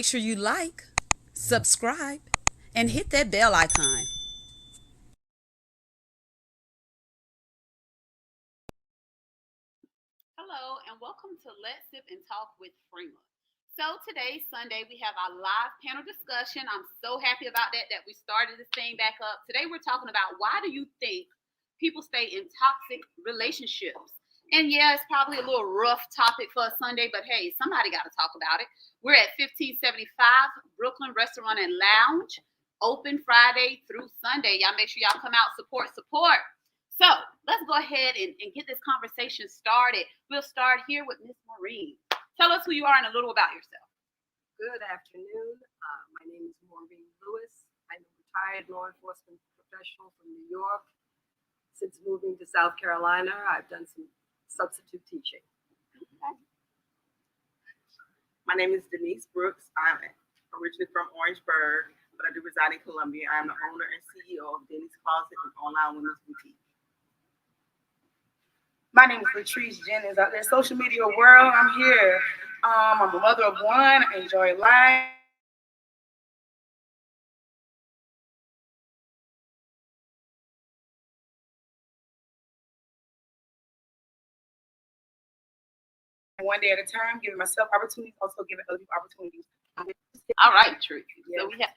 make sure you like, subscribe, and hit that bell icon. Hello, and welcome to Let's Sip and Talk with Frema. So today, Sunday, we have our live panel discussion. I'm so happy about that we started this thing back up. Today, we're talking about why do you think people stay in toxic relationships? And yeah, it's probably a little rough topic for a Sunday, but hey, somebody got to talk about it. We're at 1575 Brooklyn Restaurant and Lounge, open Friday through Sunday. Y'all make sure y'all come out, support. So let's go ahead and get this conversation started. We'll start here with Miss Maureen. Tell us who you are and a little about yourself. Good afternoon. My name is Maureen Lewis. I'm a retired law enforcement professional from New York. Since moving to South Carolina, I've done some substitute teaching. Okay. My name is Denise Brooks. I'm originally from Orangeburg, but I do reside in Columbia. I'm the owner and CEO of Denise Closet, an online women's boutique. My name is Latrese Jennings. Out there, social media world, I'm here. I'm a mother of one. I enjoy life. One day at a time, giving myself opportunities, also giving other people opportunities. All right, Trick. So we have.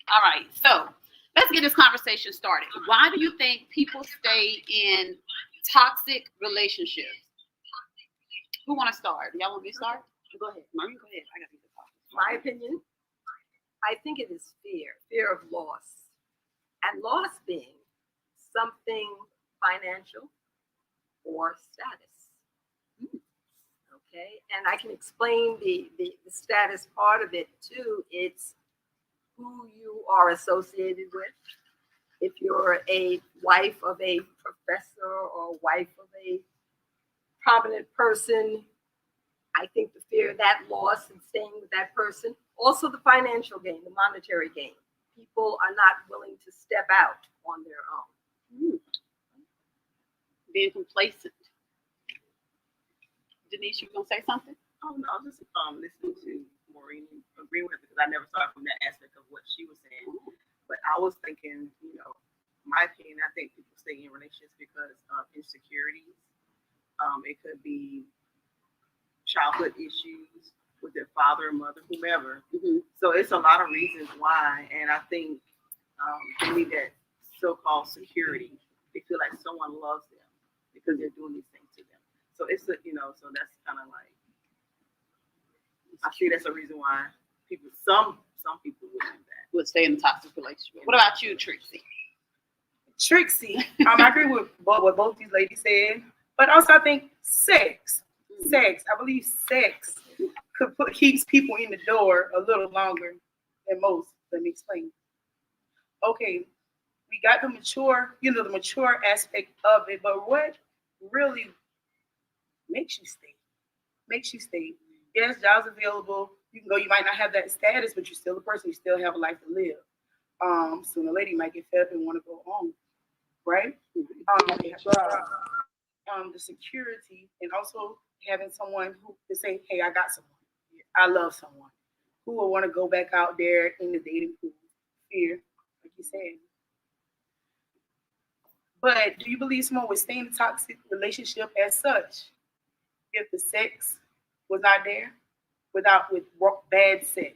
All right. So let's get this conversation started. Why do you think people stay in toxic relationships? Who want to start? Y'all want me to start? Go ahead, Maureen. Go ahead. I got to talk. My opinion, I think it is fear of loss, and loss being something financial or status. Okay, and I can explain the status part of it too. It's who you are associated with. If you're a wife of a professor or wife of a prominent person, I think the fear of that loss and staying with that person. Also the financial gain, the monetary gain. People are not willing to step out on their own. Being complacent. Denise, you gonna say something? Oh no, I was just listening to Maureen, agreeing with her because I never saw it from that aspect of what she was saying. But I was thinking, my opinion, I think people stay in relationships because of insecurities. It could be childhood issues with their father or mother, whomever. Mm-hmm. So it's a lot of reasons why, and I think they need that so-called security. They feel like someone loves them because they're doing these things to them. So it's so that's kind of like, I see that's a reason why some people would do that. Would stay in a toxic relationship. What about you, Trixie? I agree with what both these ladies said, but also I think sex. I believe sex keeps people in the door a little longer than most. Let me explain. Okay, we got the mature aspect of it, but what really makes you stay? Yes, jobs available. You can go. You might not have that status, but you're still a person. You still have a life to live. Soon a lady might get fed up and want to go home, right? The security, and also having someone who can say, "Hey, I got someone. I love someone," who will want to go back out there in the dating pool. Fear, like you said. But do you believe someone would stay in a toxic relationship as such if the sex was not there? With bad sex,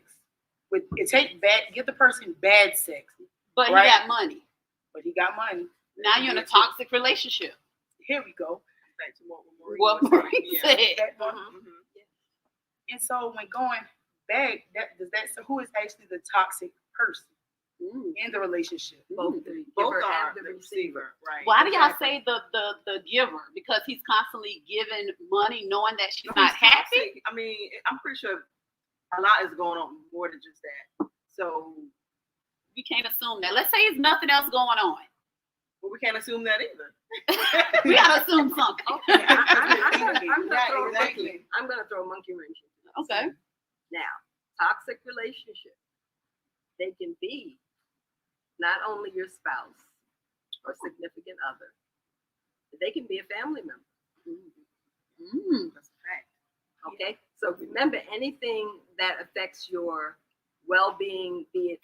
give the person bad sex, but right? He got money. But he got money. Now you're in a toxic relationship. Here we go. Back to what Maureen said. And so when going back, so who is actually the toxic person in the relationship? Both are the receiver, right? Why do y'all say the giver? Because he's constantly giving money, knowing that she's not happy. I mean, I'm pretty sure a lot is going on more than just that. So we can't assume that. Let's say there's nothing else going on. Well, we can't assume that either. We gotta assume something. Okay, I'm gonna throw a monkey wrench into this. Okay. Now, toxic relationships, they can be not only your spouse or significant other, but they can be a family member. That's a fact. Okay, So remember, anything that affects your well-being, be it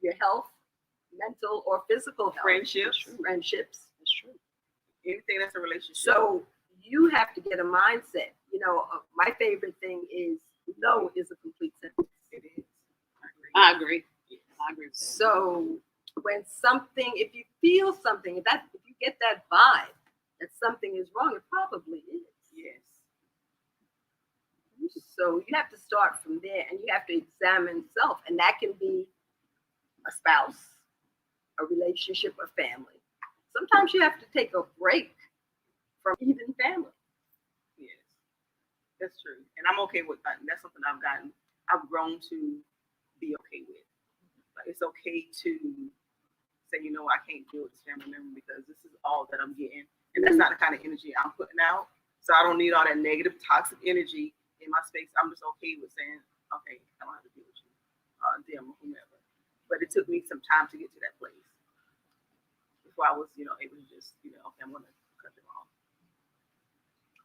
your health, mental or physical health, Friendships. That's true. Anything that's a relationship. So you have to get a mindset. My favorite thing is no is a complete sentence. It is. I agree. Yes. I agree with that. So when if you feel something, if you get that vibe that something is wrong, it probably is. Yes. So you have to start from there, and you have to examine self, and that can be a spouse, a relationship, a family. Sometimes you have to take a break from even family. Yes. That's true. And I'm okay with that. And that's something I've grown to be okay with. Like, it's okay to say, I can't deal with this family member because this is all that I'm getting. And that's not the kind of energy I'm putting out. So I don't need all that negative, toxic energy in my space. I'm just okay with saying, okay, I don't have to deal with you, them or whomever. But it took me some time to get to that place before I was, able to just, okay, I'm going to cut them off.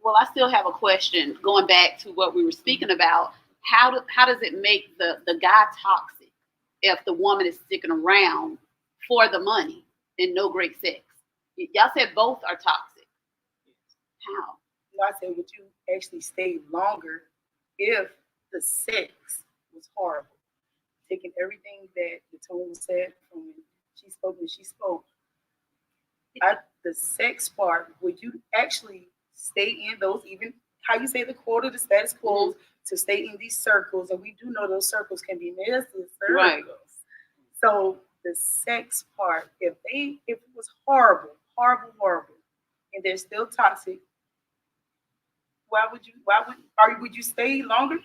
Well, I still have a question going back to what we were speaking about. How does it make the guy toxic if the woman is sticking around for the money and no great sex? Y'all said both are toxic. How? I said, would you actually stay longer if the sex was horrible? Taking everything that the tone said from when she spoke. The sex part, would you actually stay in those, even how you say the quota, the status quo, to stay in these circles? And we do know those circles can be messy circles. Right. So the sex part, if it was horrible, and they're still toxic, would you stay longer?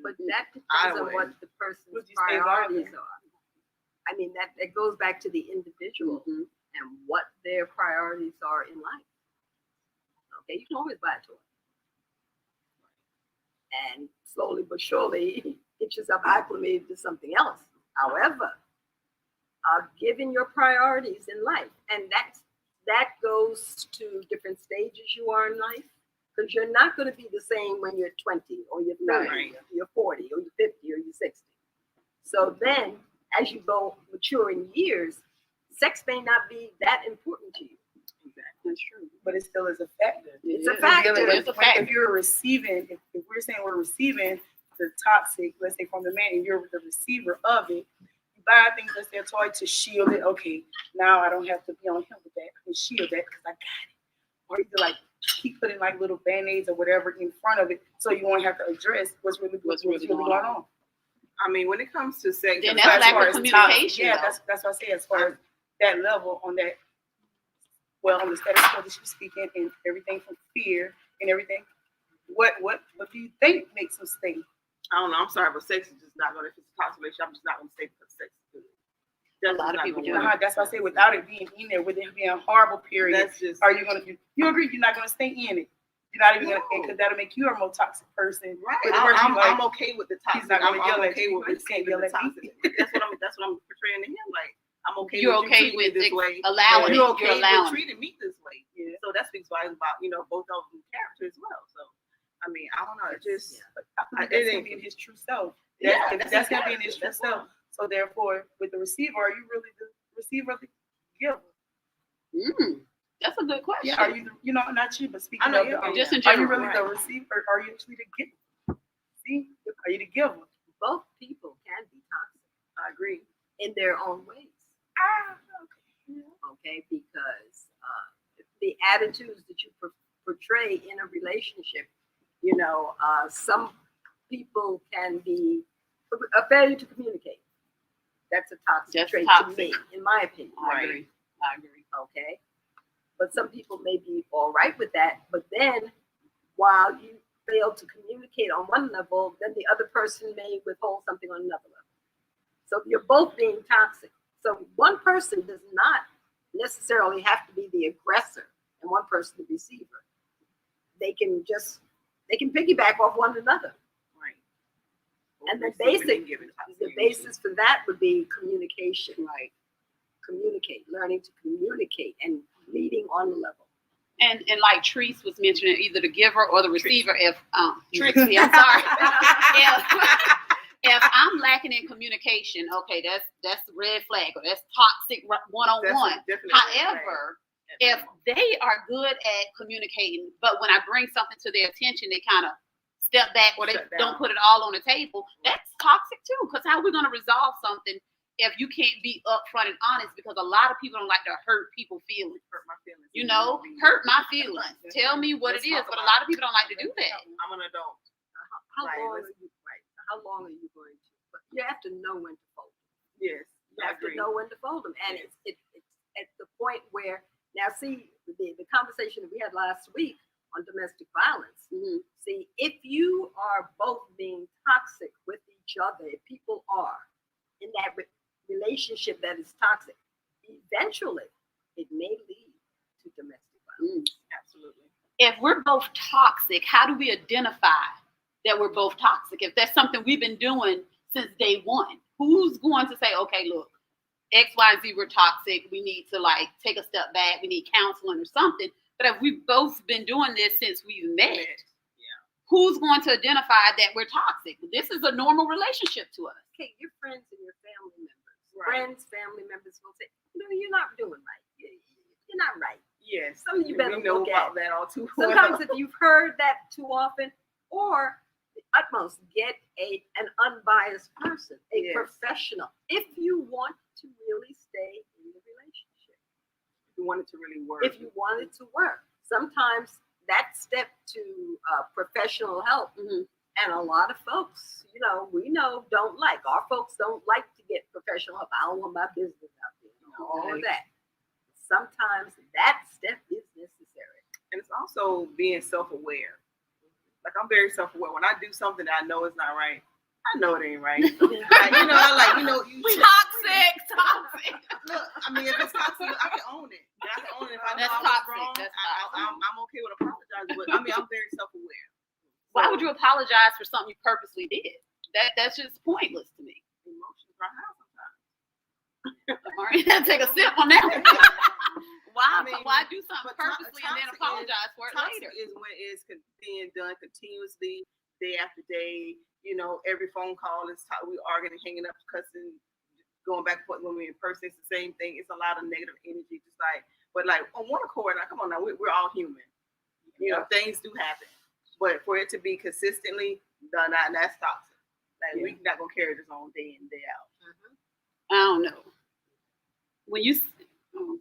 But that depends on what the person's priorities are. I mean, that goes back to the individual and what their priorities are in life. Okay, you can always buy a toy. And slowly but surely, get yourself acclimated to something else. However, given your priorities in life, and that goes to different stages you are in life, because you're not going to be the same when you're 20 or you're 30 or you're 40 or you're 50 or you're 60. So then, as you go mature in years, sex may not be that important to you. Exactly. That's true. But it still is a factor. It's a factor. If you're receiving, if we're saying we're receiving the toxic, let's say from the man, and you're the receiver of it, you buy things that's their toy to shield it. Okay, now I don't have to be on him with that. I can shield that because I got it. Or either like keep putting like little band-aids or whatever in front of it so you won't have to address what's really going on. I mean, when it comes to sex, then that's lack of communication. Yeah, that's what I say. As far as that level on that, on the status quo that she's speaking, and everything from fear and everything. What do you think makes them stay? I don't know. I'm sorry, but sex is just not going to. If it's a toxic relationship, I'm just not going to stay because sex is good. A lot of people do. That's why I say without it being in there, with it being a horrible period, That's just. are you going to? You agree? You're not going to stay in it. You're not even going to, because that'll make you a more toxic person. Right. But I'm okay with the toxic. I'm okay with receiving the toxic. That's what I'm portraying to him. Like, I'm okay. You're with okay you with this way. allowing You're it. okay You're allowing with treating me this way. Yeah. So that speaks volumes about both of them character as well. So I mean, I don't know. It just that's him being his true self. That's him being his true self. So therefore, with the receiver, are you really the receiver of the giver? That's a good question. Yeah, are you not you, but speaking of just in are you general, really the receiver? Or are you actually the giver? See, are you the giver? Both people can be toxic. I agree. In their own ways. Okay, because the attitudes that you portray in a relationship, some people can be a failure to communicate. That's a toxic trait to me, in my opinion. I agree. Okay, but some people may be all right with that, but then while you fail to communicate on one level, then the other person may withhold something on another level. So you're both being toxic. So one person does not necessarily have to be the aggressor and one person the receiver. They can piggyback off one another. Right. And the basis for that would be communication. Right. Learning to communicate and leading on the level. And like Treese was mentioning, either the giver or the receiver. If Trixie, I'm sorry. if I'm lacking in communication, okay, that's red flag, or that's toxic one-on-one. However, if they are good at communicating, but when I bring something to their attention, they kind of step back or they don't put it all on the table, that's toxic too. Because how are we going to resolve something if you can't be upfront and honest? Because a lot of people don't like to hurt people's feelings. Hurt my feelings. You know, hurt my feelings. Tell me what it is. But a lot of people don't like to do that. I'm an adult. How long are you How long are you going to? But you have to know when to fold them. Yes, you have to know when to fold them, and it's at the point where now see the conversation that we had last week on domestic violence. Mm-hmm. See, if you are both being toxic with each other, if people are in that relationship that is toxic, eventually it may lead to domestic violence. Absolutely. If we're both toxic, how do we identify that we're both toxic? If that's something we've been doing since day one, who's going to say, okay, look, X, Y, Z, we're toxic. We need to like take a step back. We need counseling or something. But if we've both been doing this since we've met, who's going to identify that we're toxic? This is a normal relationship to us. Okay, your friends and your family members. Friends, family members will say, no, you're not doing right. You're not right. Yes. Some of you better know look about at that all too well. Sometimes if you've heard that too often, or the utmost, get an unbiased person, a professional, if you want to really stay in the relationship. If you want it to really work. If you want it to work. Sometimes that step to professional help, and a lot of folks, we know don't like. Our folks don't like to get professional help. I don't want my business out there, all of that. Sometimes that step is necessary. And it's also being self-aware. Like, I'm very self-aware. When I do something that I know is not right, I know it ain't right. Toxic. Look, I mean, if it's toxic, I can own it. I can own it. If I know I was wrong, I'm okay with apologizing. But I mean, I'm very self-aware. Why would you apologize for something you purposely did? That's just pointless to me. Emotions run out sometimes. Maureen, take a sip on that one. Why do something purposely and then apologize for it later? Is when it's being done continuously, day after day. Every phone call is we arguing, hanging up, cussing, going back and forth when we're in person. It's the same thing. It's a lot of negative energy, but on one accord. Now, come on, now we're all human. Things do happen, but for it to be consistently done, that's toxic. Like we're not gonna carry this on day in, day out. I don't know. When you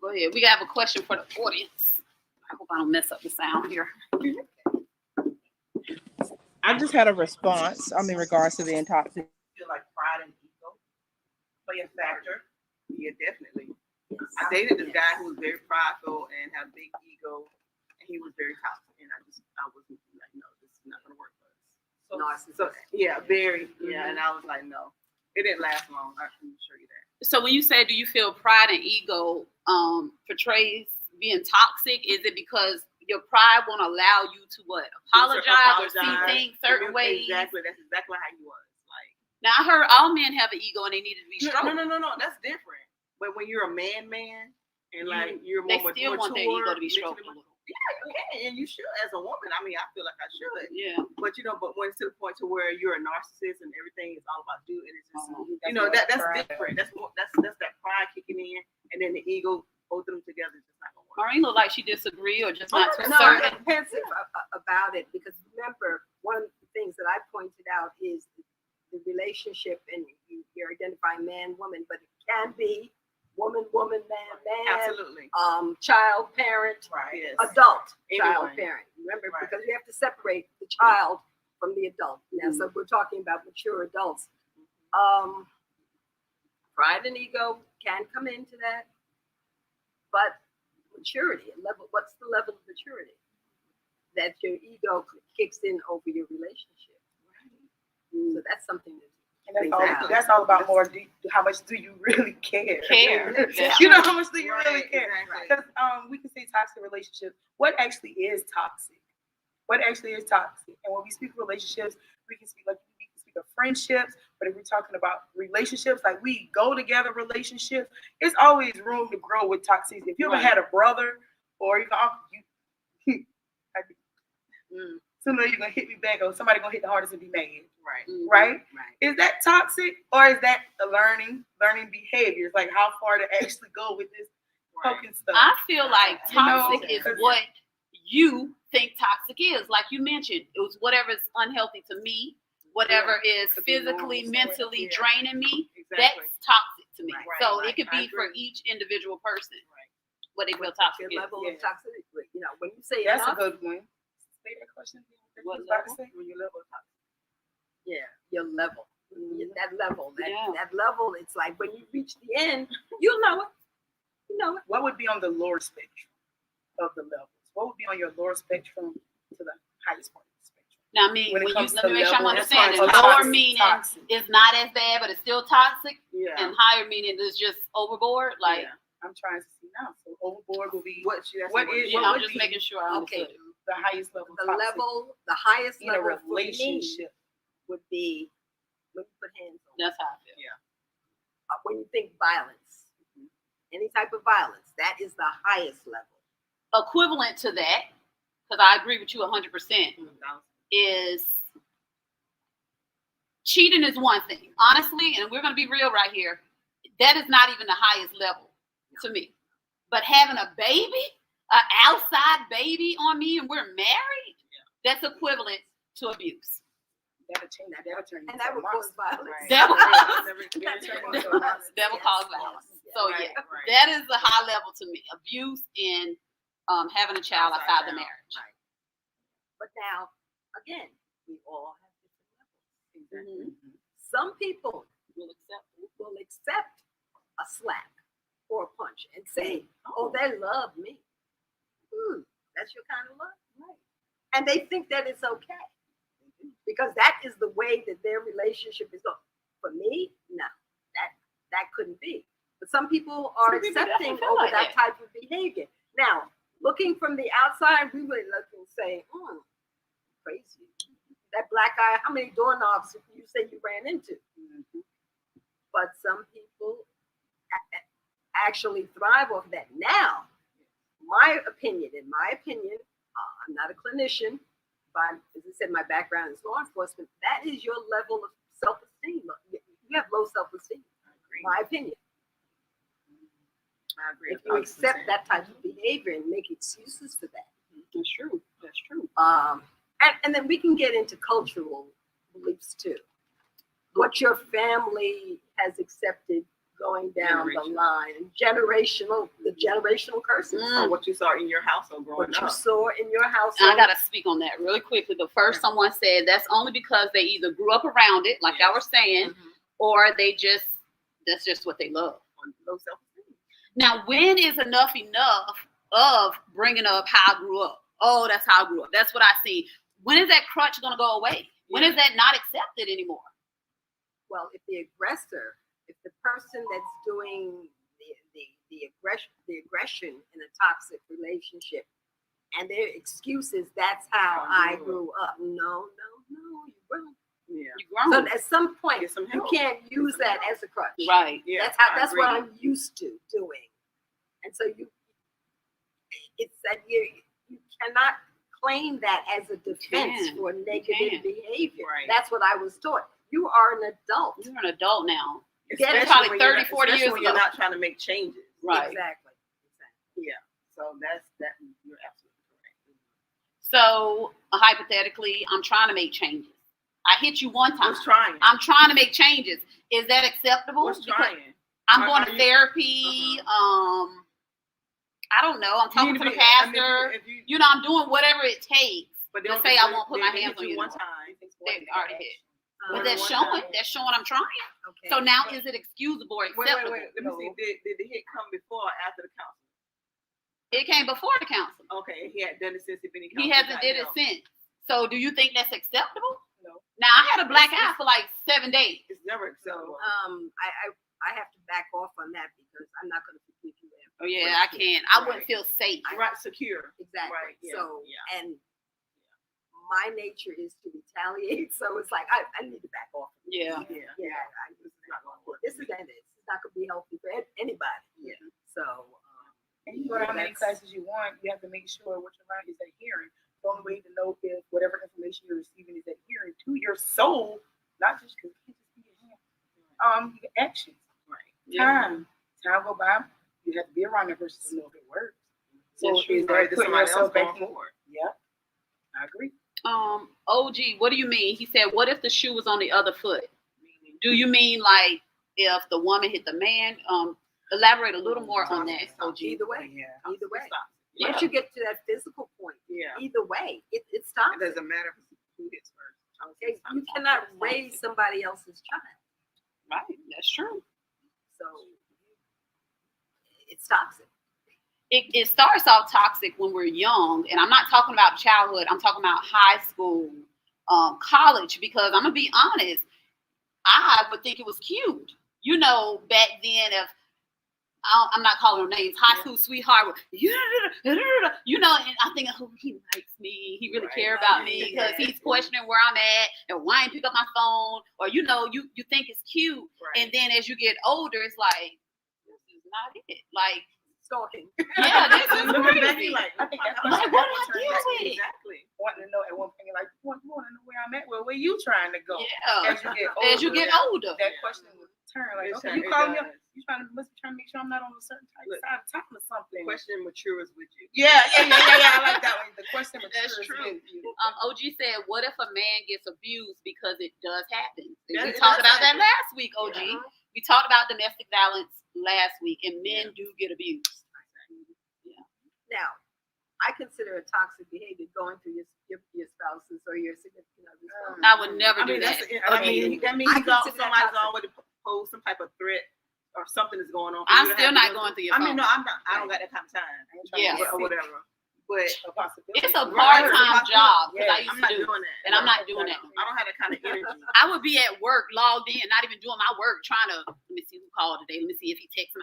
go ahead, we have a question for the audience. I hope I don't mess up the sound here. I just had a response in regards to the intoxic. Feel like pride and ego play a factor. Yeah, definitely. I dated this guy who was very prideful and had a big ego, and he was very toxic. And I was like, no, this is not gonna work for us. So yeah, very, and I was like, no, it didn't last long. I can assure you that. So when you say, do you feel pride and ego portrays being toxic? Is it because your pride won't allow you to apologize or see things certain ways? Exactly. That's exactly how he was. Like, now I heard all men have an ego and they needed to be strong. No. That's different. But when you're a man, and like you're more mature, they still want their ego to be stroked a little. Yeah, you can, and you should as a woman. I mean, I feel like I should. Yeah. But but when it's to the point to where you're a narcissist and everything is all about you, and it's just that's different. That's that pride kicking in, and then the ego, both of them together, just not gonna work. Maureen look like she disagree or just not too No, certain. I'm pensive about it because remember, one of the things that I pointed out is the relationship, and you're identifying man, woman, but it can be woman, man, Absolutely. Child, parent, Right. Yes. adult, Anyone. child, parent. Remember, Right. because you have to separate the child from the adult. Now, so we're talking about mature adults. Pride and ego can come into that, but maturity, what's the level of maturity that your ego kicks in over your relationship? Right. So that's something that. And that's all about more. How much do you really care? Yeah. How much do you really care? Exactly. Because we can say toxic relationships. What actually is toxic? And when we speak of relationships, we can speak of friendships. But if we're talking about relationships, like we go together relationships, it's always room to grow with toxicity. If you ever had a brother or even uncle, sooner you're gonna hit me back, or somebody gonna hit the hardest and be mad. Right. Right? Right. Is that toxic, or is that a learning behaviors? Like how far to actually go with this poking stuff? I feel like You know, toxic is 'cause- what you think toxic is. Like you mentioned, it was whatever is unhealthy to me, whatever is Could be physically, normal, mentally yeah. draining me. Exactly. That's toxic to me. Right, So right. it could I be for agree. each individual person Right. what they feel What's toxic your is. level Yeah. of toxicity? You know, when you say That's enough, a good one. Say that question again. What You was about to level? say? When you level of toxic. yeah, your level. That level, Yeah. that level, it's like when you reach the end, you'll know it. You know it. What would be on the lower spectrum of the levels? What would be on your lower spectrum to the highest part of the spectrum? Now, I mean, When it when you comes let to me make sure I'm level, understanding. that's why Lower it's meaning toxic. it's not as bad, but it's still toxic, Yeah. and higher meaning it's just overboard. Like, Yeah. I'm trying to see now. So overboard will be What you? What is- yeah, what I'm would just be- making sure I Okay. understood. the highest level The toxic level, the highest in a level for me relationship. would be when you put hands on. That's how I feel. When you think violence, any type of violence, that is the highest level. Equivalent to that, because I agree with you 100%, is cheating is one thing. Honestly, and we're going to be real right here, that is not even the highest level to me. But having a baby, an outside baby on me, and we're married, that's equivalent to abuse. That'll change. That'll turn And into that a would cause monster. violence. Right. That will- That will cause violence. So yeah, that is the high level to me. Abuse in having a child outside the marriage. Right. But now, again, we all have different levels. Mhm. Some people We'll accept it. will accept a slap or a punch and say, "Oh, they love me." That's your kind of love, right? And they think that it's okay because that is the way that their relationship is going. For me, no, that couldn't be. But some people are Some people accepting definitely feel over like that that. type of behavior. Now, looking from the outside, we would look and say, crazy. That black eye, how many doorknobs you say you ran into? But some people actually thrive off that. Now, in my opinion, I'm not a clinician, but as I said, my background is law enforcement. That is your level of self-esteem. You have low self-esteem, in my opinion. I agree. If you accept that type of behavior and make excuses for that. That's true. That's true. And then we can get into cultural beliefs too. What your family has accepted going down the line, and the generational curses. Or what you saw in your household growing What you up. saw in your household. And I gotta speak on that really quickly. The first someone said that's only because they either grew up around it, like y'all were saying, or that's just what they love. Low self-esteem. Now, when is enough of bringing up how I grew up? Oh, that's how I grew up. That's what I see. When is that crutch gonna go away? When is that not accepted anymore? Well, if the person that's doing the aggression in a toxic relationship, and their excuses, that's how I grew up. No, you wrong. Yeah. You grown. So at some point, Get some you help. can't use that as a crutch. Right. Yeah. That's what I'm used to doing. And so it's that you cannot claim that as a defense can. for negative behavior. Right. That's what I was taught. You are an adult. You're an adult now. Get it? Probably when 30, you're not- 40 years especially when you're ago. not trying to make changes. Right. Exactly. Yeah. So that you're absolutely correct. So hypothetically, I'm trying to make changes. I hit you one time. What's trying? I'm trying to make changes. Is that acceptable? What's Because trying? I'm Are- going are to you- therapy. I don't know. I'm talking You to need the be- I mean, pastor. if you- You know, I'm doing whatever it takes. But Just they say I won't put my they hands hit on you one anymore. time. They already hit. But One that's time. showing. That's showing I'm trying. Okay. So now is it excusable or Wait. acceptable? Let me see. Did the hit come before or after the council? It came before the council. Okay, he had done it since the Benny He hasn't did it since. So do you think that's acceptable? No. Now I had a black eye for like 7 days. It's never acceptable. I have to back off on that because I'm not going to forgive you. Oh yeah, I can't. I wouldn't feel safe. Right, secure. Exactly. Right, yeah, So, yeah. and my nature is to retaliate. So it's like, I need to back off. Yeah. Yeah. This is not going to work. This is not going to be healthy for anybody. Yeah. So, And you go to how many classes you want, you have to make sure what you're learning is adhering. The only way to know if whatever information you're receiving is adhering to your soul, not just because it can't just be your hand. Your actions. Right. Time go by. You have to be around that person to know if it works. So That's true. is Right, that there's putting somebody yourself else back going in? forward. Yeah, I agree. OG, what do you mean? He said, what if the shoe was on the other foot? Do you mean like if the woman hit the man? Elaborate a little more on that, OG. Either way. Yeah. Either way. Yeah. Once you get to that physical point, either way, it stops. It doesn't matter who hits first. Okay, you cannot raise somebody else's child. Right, that's true. So it's toxic. It starts off toxic when we're young, and I'm not talking about childhood. I'm talking about high school, college, because I'm gonna be honest, I would think it was cute. You know, back then, if I'm not calling her names, high school sweetheart, you know, and I think, oh, he likes me, he really care about me because he's questioning where I'm at and why I ain't pick up my phone, or you know, you think it's cute, and then as you get older, it's like, this is not it. Like, Stalking. yeah, this is Look at crazy. Becky, I think that's Like, what did I do with it? Exactly. Wanting to know at one point, like, you want to know where I'm at? Well, where you trying to go? Yeah, As you get older, older. that question will turn. Like, It okay, turn- you it calling me? does. You must be trying to make sure I'm not on a certain type Look, side of time or something. Question matures with you. Yeah. I like that one. The question That's matures true. with you. OG said, what if a man gets abused? Because it does happen. We It talked does about that happen. last week, OG. Yeah. We talked about domestic violence last week, and men do get abused. Now, I consider it toxic behavior going through your spouses or your significant other's phone. I would never do that. That means I somebody's consider that always pose some type of threat or something is going on. I'm still not going through your I mean, phone. no, I'm not. I don't got that kind of time. Yeah. Or whatever. But A possibility. It's a Right. part-time job because I I'm used not to do, doing that. and I'm not doing that. I don't have that kind of energy. I would be at work, logged in, not even doing my work, trying to, let me see who called today. Let me see if he texts me.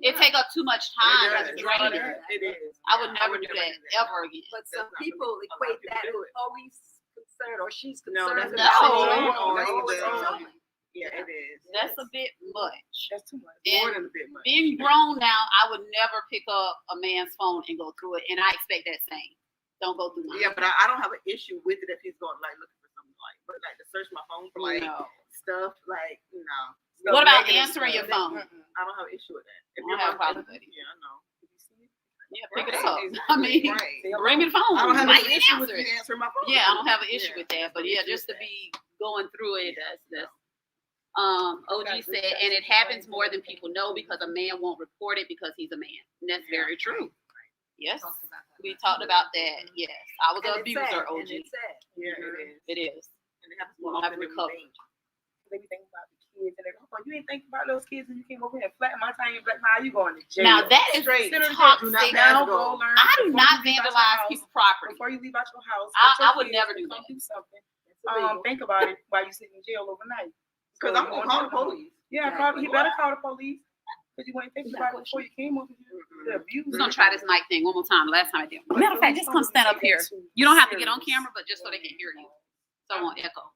It take up too much time. It's draining. It is. I would never do that ever again. But some That's not people really- equate a lot that of people with, oh, he's concerned or she's No, concerned that's about No. me. No, That's what it's it's wrong. doing. Yeah, it is. That's a bit much. That's too much. More And than a bit much. being grown now, I would never pick up a man's phone and go through it, and I expect that same. Don't go through mine. Yeah, but I don't have an issue with it if he's going like looking for something like, but like to search my phone for like No. stuff like What about negative answering your stuff. phone? I don't have an issue with that. If I don't have a problem with it. Yeah, I know. Yeah, pick it Right, up. exactly, I mean, right. bring me the phone. I don't have Might an even issue with answer you it. answering my phone. Yeah, I don't have an issue Yeah, with that, but no yeah, issue just to with that. be going through it, Yeah, that's OG said, and it happens more than people know because a man won't report it because he's a man. And that's very true. Yes, we talked about that. Yes, I was an And it's sad, abuser, OG. and it's sad. Yeah, it is. It is. And it happens We more don't have often to than we recover. think. They be thinking about the kids and everything. Oh, you ain't thinking about those kids and you came over here and flatten my time. Black, how you going to jail? Now that is Straight. toxic. Do not Now go. go learn. I do before not you leave out your vandalize house. people's property. Before you leave out your house, I get your would kids never to do come that. Do something. It's illegal. Think about it while you sit in jail overnight. Because I'm gonna call the police. Yeah, Exactly. probably he better call the police because you weren't thinking You got about it before you came over here. The abuse. We're gonna try this mic thing one more time. Last time I did. Matter of fact, just come stand up here. You don't have to get on camera, but just so they can hear you. So I won't echo.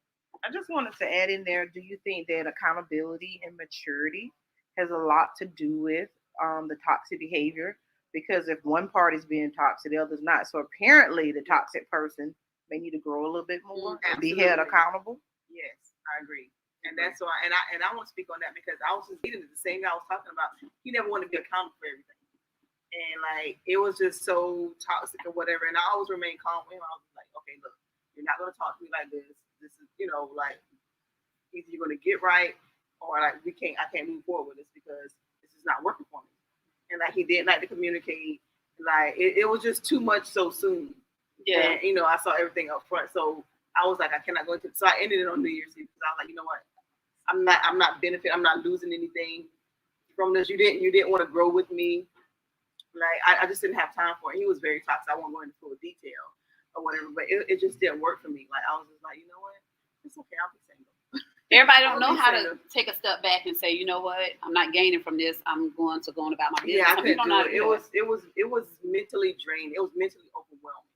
I just wanted to add in there, do you think that accountability and maturity has a lot to do with the toxic behavior? Because if one party's being toxic, the other's not. So apparently the toxic person may need to grow a little bit more and be held Absolutely. accountable. Yes, I agree. And that's why, and I want to speak on that because I was just dealing with the same guy I was talking about. He never wanted to be accountable for everything. And like, it was just so toxic or whatever. And I always remained calm with him. I was like, okay, look, you're not going to talk to me like this. This is, like, either you're going to get right or like, I can't move forward with this because this is not working for me. And like, he didn't like to communicate. Like, it was just too much so soon. Yeah. And, I saw everything up front. So I was like, I cannot go into it. So I ended it on New Year's Eve because I was like, you know what? I'm not benefiting. I'm not losing anything from this. You didn't want to grow with me. Like, I just didn't have time for it. He was very toxic. I won't go into full detail or whatever, but it just didn't work for me. Like, I was just like, you know what? It's okay. I'll be single. Everybody don't know how single. to take a step back and say, you know what? I'm not gaining from this. I'm going to go on about my business. Yeah, I Some couldn't people don't know do how to it. do that. It was mentally draining. It was mentally overwhelming.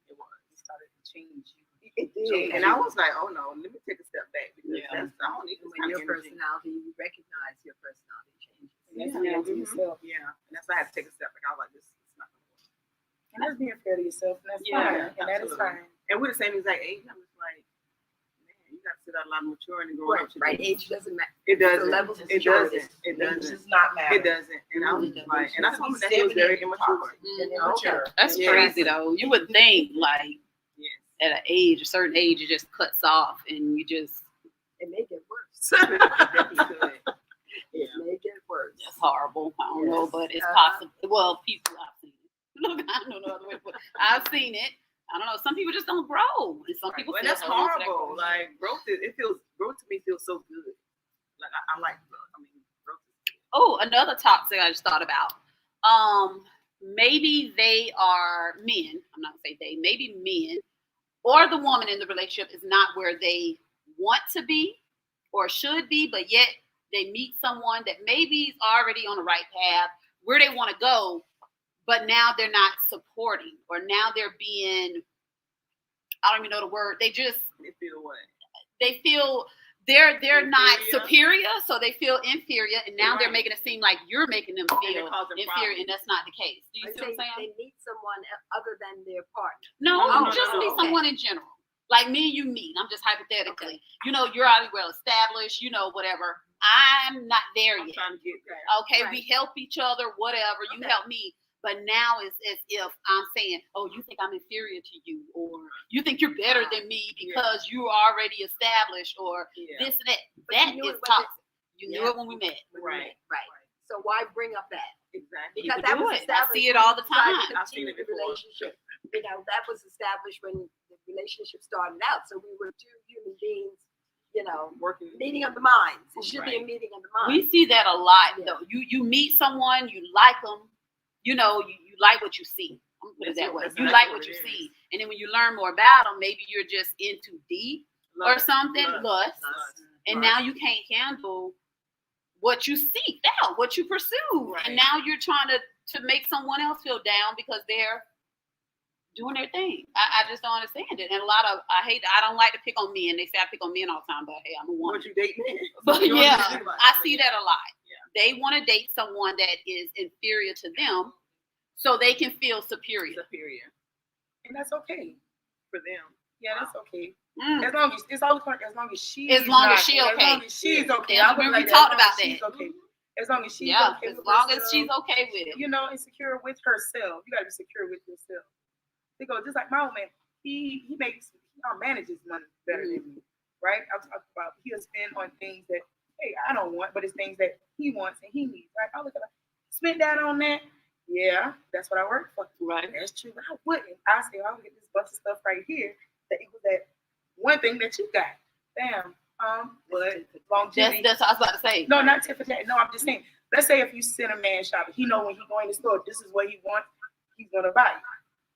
It was. It started to change you. It did. And I was like, oh no, let me take a step back because Yeah. I don't need this When kind your of energy. personality, you recognize your personality changes. And that's Yeah. to yourself. Yeah, and that's why I had to take a step back. I was like, this is not gonna work. And that's being fair to yourself, and that's Yeah, fine, and that is absolutely. fine. And we're the same exact age. I'm just like, man, you got to sit out a lot of maturing and growing up. to Right. this. Age doesn't matter. It doesn't. The levels of It maturity. doesn't. It It doesn't. does not matter. It doesn't. And I was just like, and I told him that he was 70 very immature. and Mhm. immature. That's Yeah. crazy though. You would think like Yes. at a certain age, it just cuts off and you just, It may get worse. It definitely could. It may get worse. that's horrible. I don't know, Yes. but it's Uh-huh. possible. Well, people, I've seen it. Look, I don't know no other way, but I've seen it. I don't know. Some people just don't grow, and some people And feel that's hold on to that horrible. growth. Like growth to me feels so good. Like I like growth. I mean, growth is good. Oh, another topic I just thought about. Maybe they are men. I'm not gonna say they. Maybe men or the woman in the relationship is not where they want to be or should be, but yet they meet someone that maybe is already on the right path where they want to go, but now they're not supporting, or now they're being, I don't even know the word. They feel what? they feel they're not Inferior. superior, so they feel inferior, and now they're Right. making it seem like you're making them And feel they're causing inferior, problems. and that's not the case. Do you Or see what I'm saying? they meet someone other than their partner. No, No, just no, be no. someone in general. Like me and you meet. I'm just hypothetically. You know, you're already well established, you know, whatever. I'm not there I'm yet. trying to get there. Okay, Right. we help each other, whatever. You Okay. help me. But now it's as if I'm saying, oh, you think I'm inferior to you, or you think you're better than me because you're already established, or Yeah. this and that. But That you knew is it when toxic. You Yeah. knew it when we met. Right. Right. So why bring up that? Exactly. Because People that do was it. I established. see it when all the you decided time. to I've seen continue it the before. relationship. You know, that was established when the relationship started out. So we were two human beings, you know, Working. meeting of the minds. It should be a Right. meeting of the We minds. see that a lot, Yeah. though. You meet someone, you like them, you know, you like what you see. I'm gonna put it That's that it. way. That's You exactly like what what you it see, is. and then when you learn more about them, maybe you're just in too deep or Lust. something, lust, Lust. and Lust. now you can't handle what you seek out, what you pursue, Right. and now you're trying to make someone else feel down because they're doing their thing. I just don't understand it, and I don't like to pick on men. They say I pick on men all the time, but hey, I'm a woman. What you date men? But You don't yeah, even think about I it. see that a lot. Yeah. They want to date someone that is inferior to them so they can feel superior. Superior And that's okay. for them. Yeah, that's okay. Mm. As long as it's always like as long as she's As long as not- she As okay. long as she's okay. Yeah, I would remember like we that. talked As long about as she's that. okay. As long as she's Yeah, okay as with long as herself, she's okay with it. you know, and secure with herself. You gotta be secure with yourself. Because just like my old man, he manages money better than me. Right? I'm talking about he'll spend on things that hey, I don't want, but it's things that he wants and he needs. Right? I look at like spend that on that. Yeah, that's what I work for. Right. That's true. But I wouldn't. I say I'll get this bunch of stuff right here that equals that one thing that you got. Bam. But longevity. That's what I was about to say. No, not tit for tat. No, I'm just saying. Let's say if you send a man shopping, he know when he go in the store, this is what he wants. He's gonna buy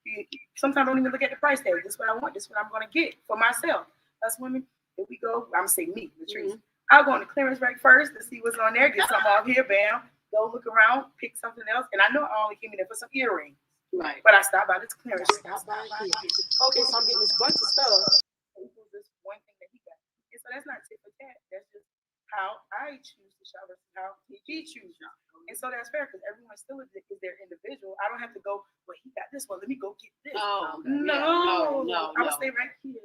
it. Sometimes I don't even look at the price tag. This is what I want. This is what I'm gonna get for myself. Us women, if we go, I'm gonna say me, Latrese. I'll go on the clearance rack first to see what's on there. Get something off here, bam. Go look around, pick something else, and I know I only came in there for some earrings. Right. But I stopped by this clearance. Stop by here. Okay, so I'm getting this bunch of stuff. This one thing that he got. And so that's not tit for tat. That's just how I choose to shop versus how he chooses. And so that's fair because everyone still is their individual. I don't have to go, well, he got this one. Let me go get this. Oh, No. no. I'm going to stay right here.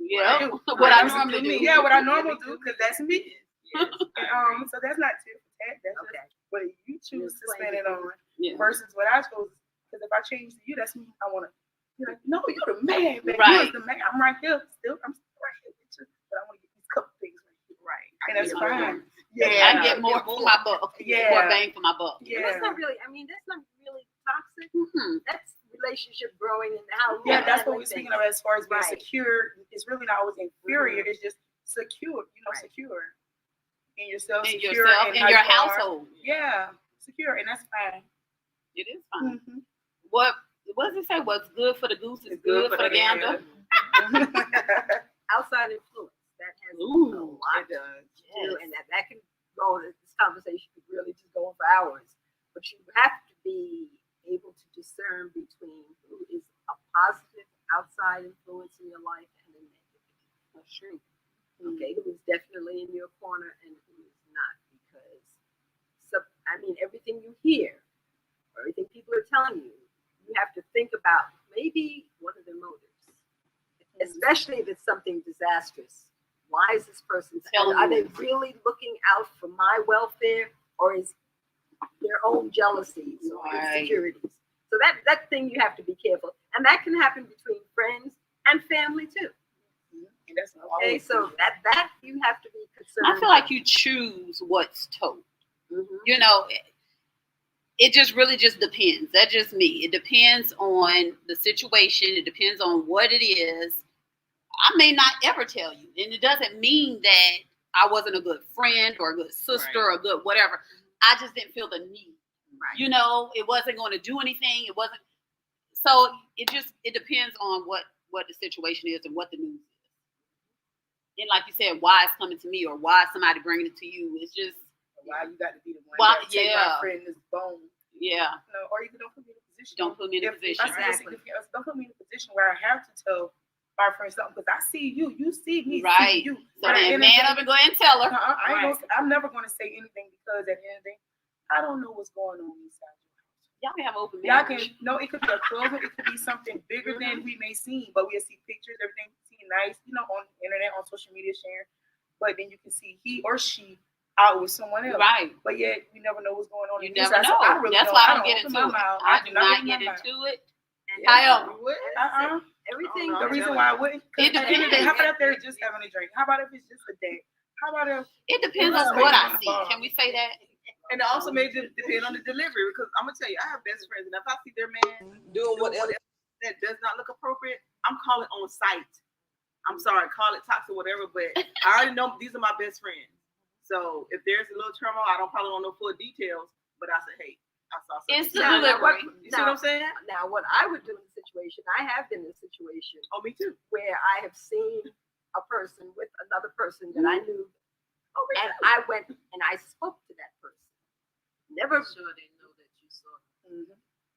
Yeah. Right. What I Right. normally do. Yeah, what I normally do because that's me. Yes. And, so that's not tit for tat. That's Okay. just what you choose to spend it on Yeah. versus what I chose. Because if I change to you, that's me. I want to. You're like, no, you're the man, man. Right. You're the man. I'm right here. I'm still right here with you. But I want to get these couple things right here. Right. And that's get fine. more. Yeah. I get more for my buck. Yeah. More bang for my buck. Yeah. That's not really. I mean, that's not really toxic. Mm-hmm. That's relationship growing and how. Yeah, we're that's what handling we're speaking things. of as far as being Right. secure. It's really not always inferior. It's just secure. Right. Secure in yourself, In secure yourself, in in how your you are. household. Yeah, secure, and that's fine. It is fine. Mm-hmm. What does it say? What's good for the goose is good for the gander. Outside influence that has Ooh, a lot It does. to do, and that can go. This conversation could really just go on for hours. But you have to be able to discern between who is a positive outside influence in your life and a negative. That's true. Okay, who is definitely in your corner and who is not, because everything you hear, everything people are telling you, you have to think about maybe what are their motives, especially if it's something disastrous. Why is this person telling? Are they really looking out for my welfare, or is their own jealousies or insecurities? So that thing you have to be careful, and that can happen between friends and family too. And that's Okay, so that you have to be concerned. I feel like you choose what's told. You know, it just really just depends. That's just me. It depends on the situation. It depends on what it is. I may not ever tell you, and it doesn't mean that I wasn't a good friend or a good sister or a good whatever. I just didn't feel the need. Right. You know, it wasn't going to do anything. It wasn't. So it depends on what the situation is and what the news is. And like you said, why it's coming to me or why somebody bringing it to you. It's just why you got to be the one why, that take my friend this bone. Yeah. No, or even don't put me in a position. Don't put me in a position. If I see a significant other, don't put me in a position where I have to tell my friend something because I see you, you see me, right. see you. So then man up and go ahead and tell her. I'm never going to say anything because at the end of the day, I don't know what's going on inside. Y'all can have open marriage. It could be a closet, it could be something bigger than we may see, but we'll see pictures, everything seem nice, on the internet, on social media sharing. But then you can see he or she out with someone else. Right. But yet we never know what's going on. You never know. That's why I don't get into it. I do not get into it. Everything. The reason why I wouldn't. It depends. How about if they're just having a drink? How about if it's just a day? How about if it depends on what I see? Can we say that? And it also may depend on the delivery because I'm gonna tell you, I have best friends, and if I see their man doing whatever that does not look appropriate, I'm calling on sight. I'm sorry, call it toxic, whatever, but I already know these are my best friends. So if there's a little turmoil, I probably don't know full details, but I said, hey, I saw something. It's the delivery. You see what I'm saying? Now, what I would do in the situation, I have been in a situation. Oh, me too. Where I have seen a person with another person that I knew, and I went and I spoke to that person. Never sure they know that you saw them.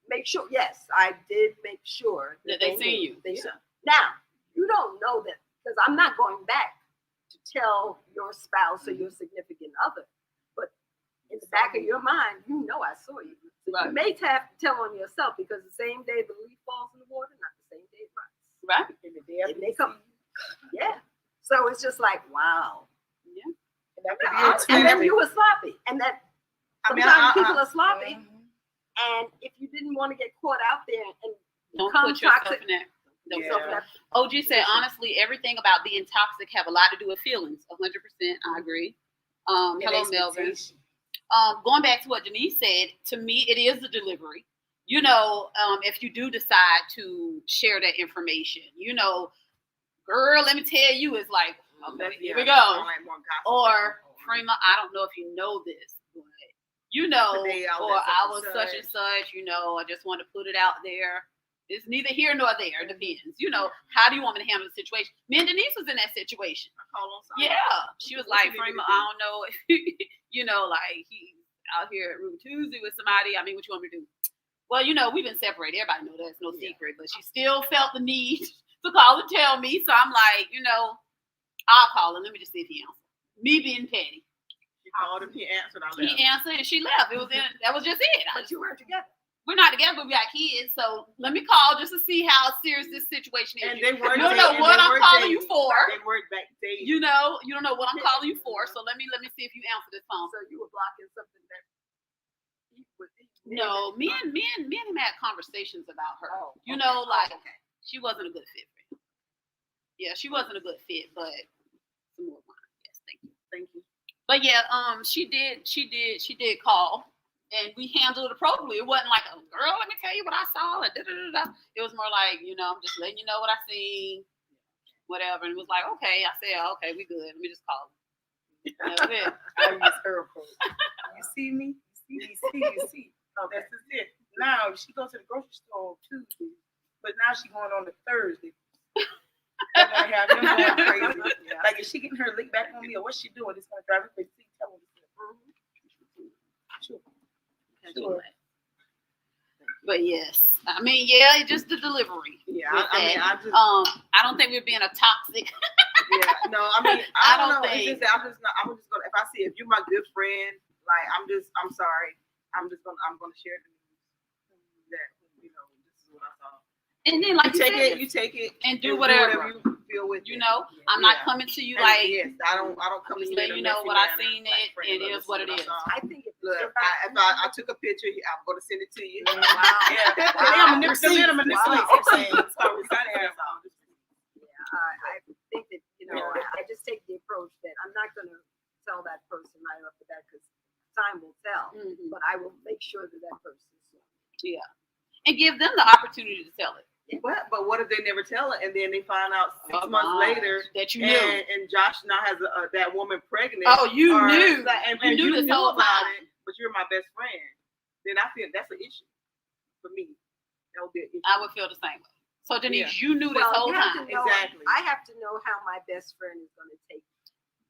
Make sure, yes, I did make sure that they see you. They saw. Now, you don't know that because I'm not going back to tell your spouse or your significant other, but in the back of your mind, you know I saw you. So you may have to tell on yourself because the same day the leaf falls in the water, not the same day it runs. Right. It may come. Yeah. So it's just like, wow. Yeah. And then you were sloppy, and that. Sometimes people are sloppy, and if you didn't want to get caught out there and don't put yourself in that. OG said, honestly, everything about being toxic have a lot to do with feelings. 100%, I agree. Hello, Melvin. Going back to what Denise said, to me, it is the delivery. If you do decide to share that information, girl, let me tell you, it's like, okay, here we go. Or, Frema, I don't know if you know this, but or I was such and such, I just want to put it out there. It's neither here nor there. It depends. How do you want me to handle the situation? Me and Denise was in that situation. Yeah. She was like, Frema, I don't know if, like he's out here at Room Tuesday with somebody. I mean, what you want me to do? Well, we've been separated. Everybody know that's no secret, but she still felt the need to call and tell me. So I'm like, I'll call her. Let me just see if he answers. Me being petty. He called him, he answered, He answered and she left. That was just it. But you weren't together. We're not together, but we got kids. So let me call just to see how serious this situation is. And they were you don't know what I'm calling you for. They were back dating. You don't know what I'm calling you for. So let me see if you answer this phone. So you were blocking something that he would. No, me and him had conversations about her. She wasn't a good fit for him. Yeah, she wasn't a good fit, but some more wine. Yes, thank you. But yeah, she did call, and we handled it appropriately. It wasn't like, oh, girl, let me tell you what I saw. It was more like, I'm just letting you know what I seen, whatever. And it was like, okay. I said, okay, we good. Let me just call her. That was it. I use her approach. You see me? You see. Oh, that's just it. Now she goes to the grocery store on Tuesday, but now she's going on a Thursday. They're gonna have him going crazy. Like, is she getting her lick back on me, or what's she doing? It's gonna drive me crazy. Tell me. Sure. But yes, I mean, yeah, it's just the delivery. Yeah, I don't think we're being a toxic. Yeah, no, I mean, I don't know. Think. I'm just gonna. If I see if you're my good friend, like I'm sorry. I'm gonna share the news that what I saw. And then, like You take it, and do and whatever. you feel with You it. know, Yeah. I'm not coming to you And like, yes, I don't come just to let in a you know messy what I manner, seen like, it, friend, it look, is this what is it I is. saw. I think it's Look, if I took a picture, I'm gonna send it to you. Wow. Yeah. Wow. They're manipulating Wow. things. So it's not there. I think that, I just take the approach that I'm not going to tell that person right off the bat because time will tell, Mhm. but I will make sure that that person is. Yeah. And give them the opportunity to tell it. But what if they never tell it and then they find out 6 Oh, months my. later That you knew. and Josh now has that woman pregnant? Oh, you or- knew. and You knew this whole about time. it, but you're my best friend. Then I feel that's an issue for me. That would be an issue. I would feel the same way. So, Denise, you knew this Well, whole you have time. to know, Exactly. I have to know how my best friend is going to take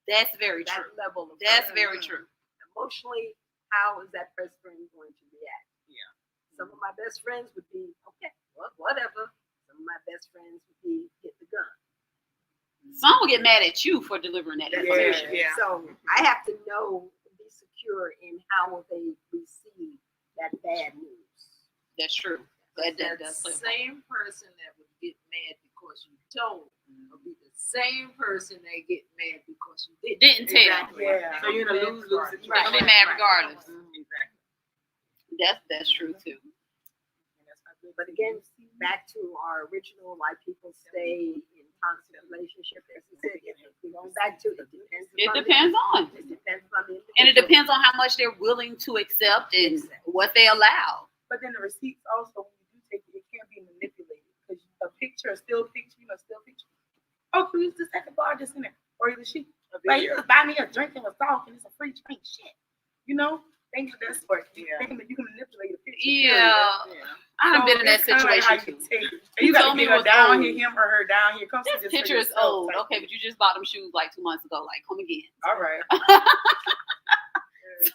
That's very that true. level of That's hurt. very true. Emotionally, how is that best friend going to react? Yeah. Some of my best friends would be, okay, well, whatever. Some of my best friends would be, get the gun. Some will get mad at you for delivering that information. Yeah. So I have to know, be secure in how will they receive that bad news. That's true. That does play a part. same person that would get mad because you told will be the same person that get mad because you didn't. Didn't tell. Exactly. Yeah. So you're in a lose-lose Right. situation. They mad regardless. Exactly. That's true too. But again, back to our original, why people stay in toxic relationships. As you said, we're going back to it. It depends on. It depends on the And it individual. depends on how much they're willing to accept and what they allow. But then the receipts also, when you do take it, it can't be manipulated because a picture, a still picture, a still picture. Oh, who's the second bar just in there? Or either she, like, you just buy me a drink and a salt and it's a free drink. Shit. Think of this for Yeah. you can manipulate a picture. Yeah. I done been in that situation too. You got to told me get it her was down old. here, him or her down here. Come see This this picture for is yourself, old. type Okay, thing. but you just bought them shoes like 2 months ago. Like, come again. All right.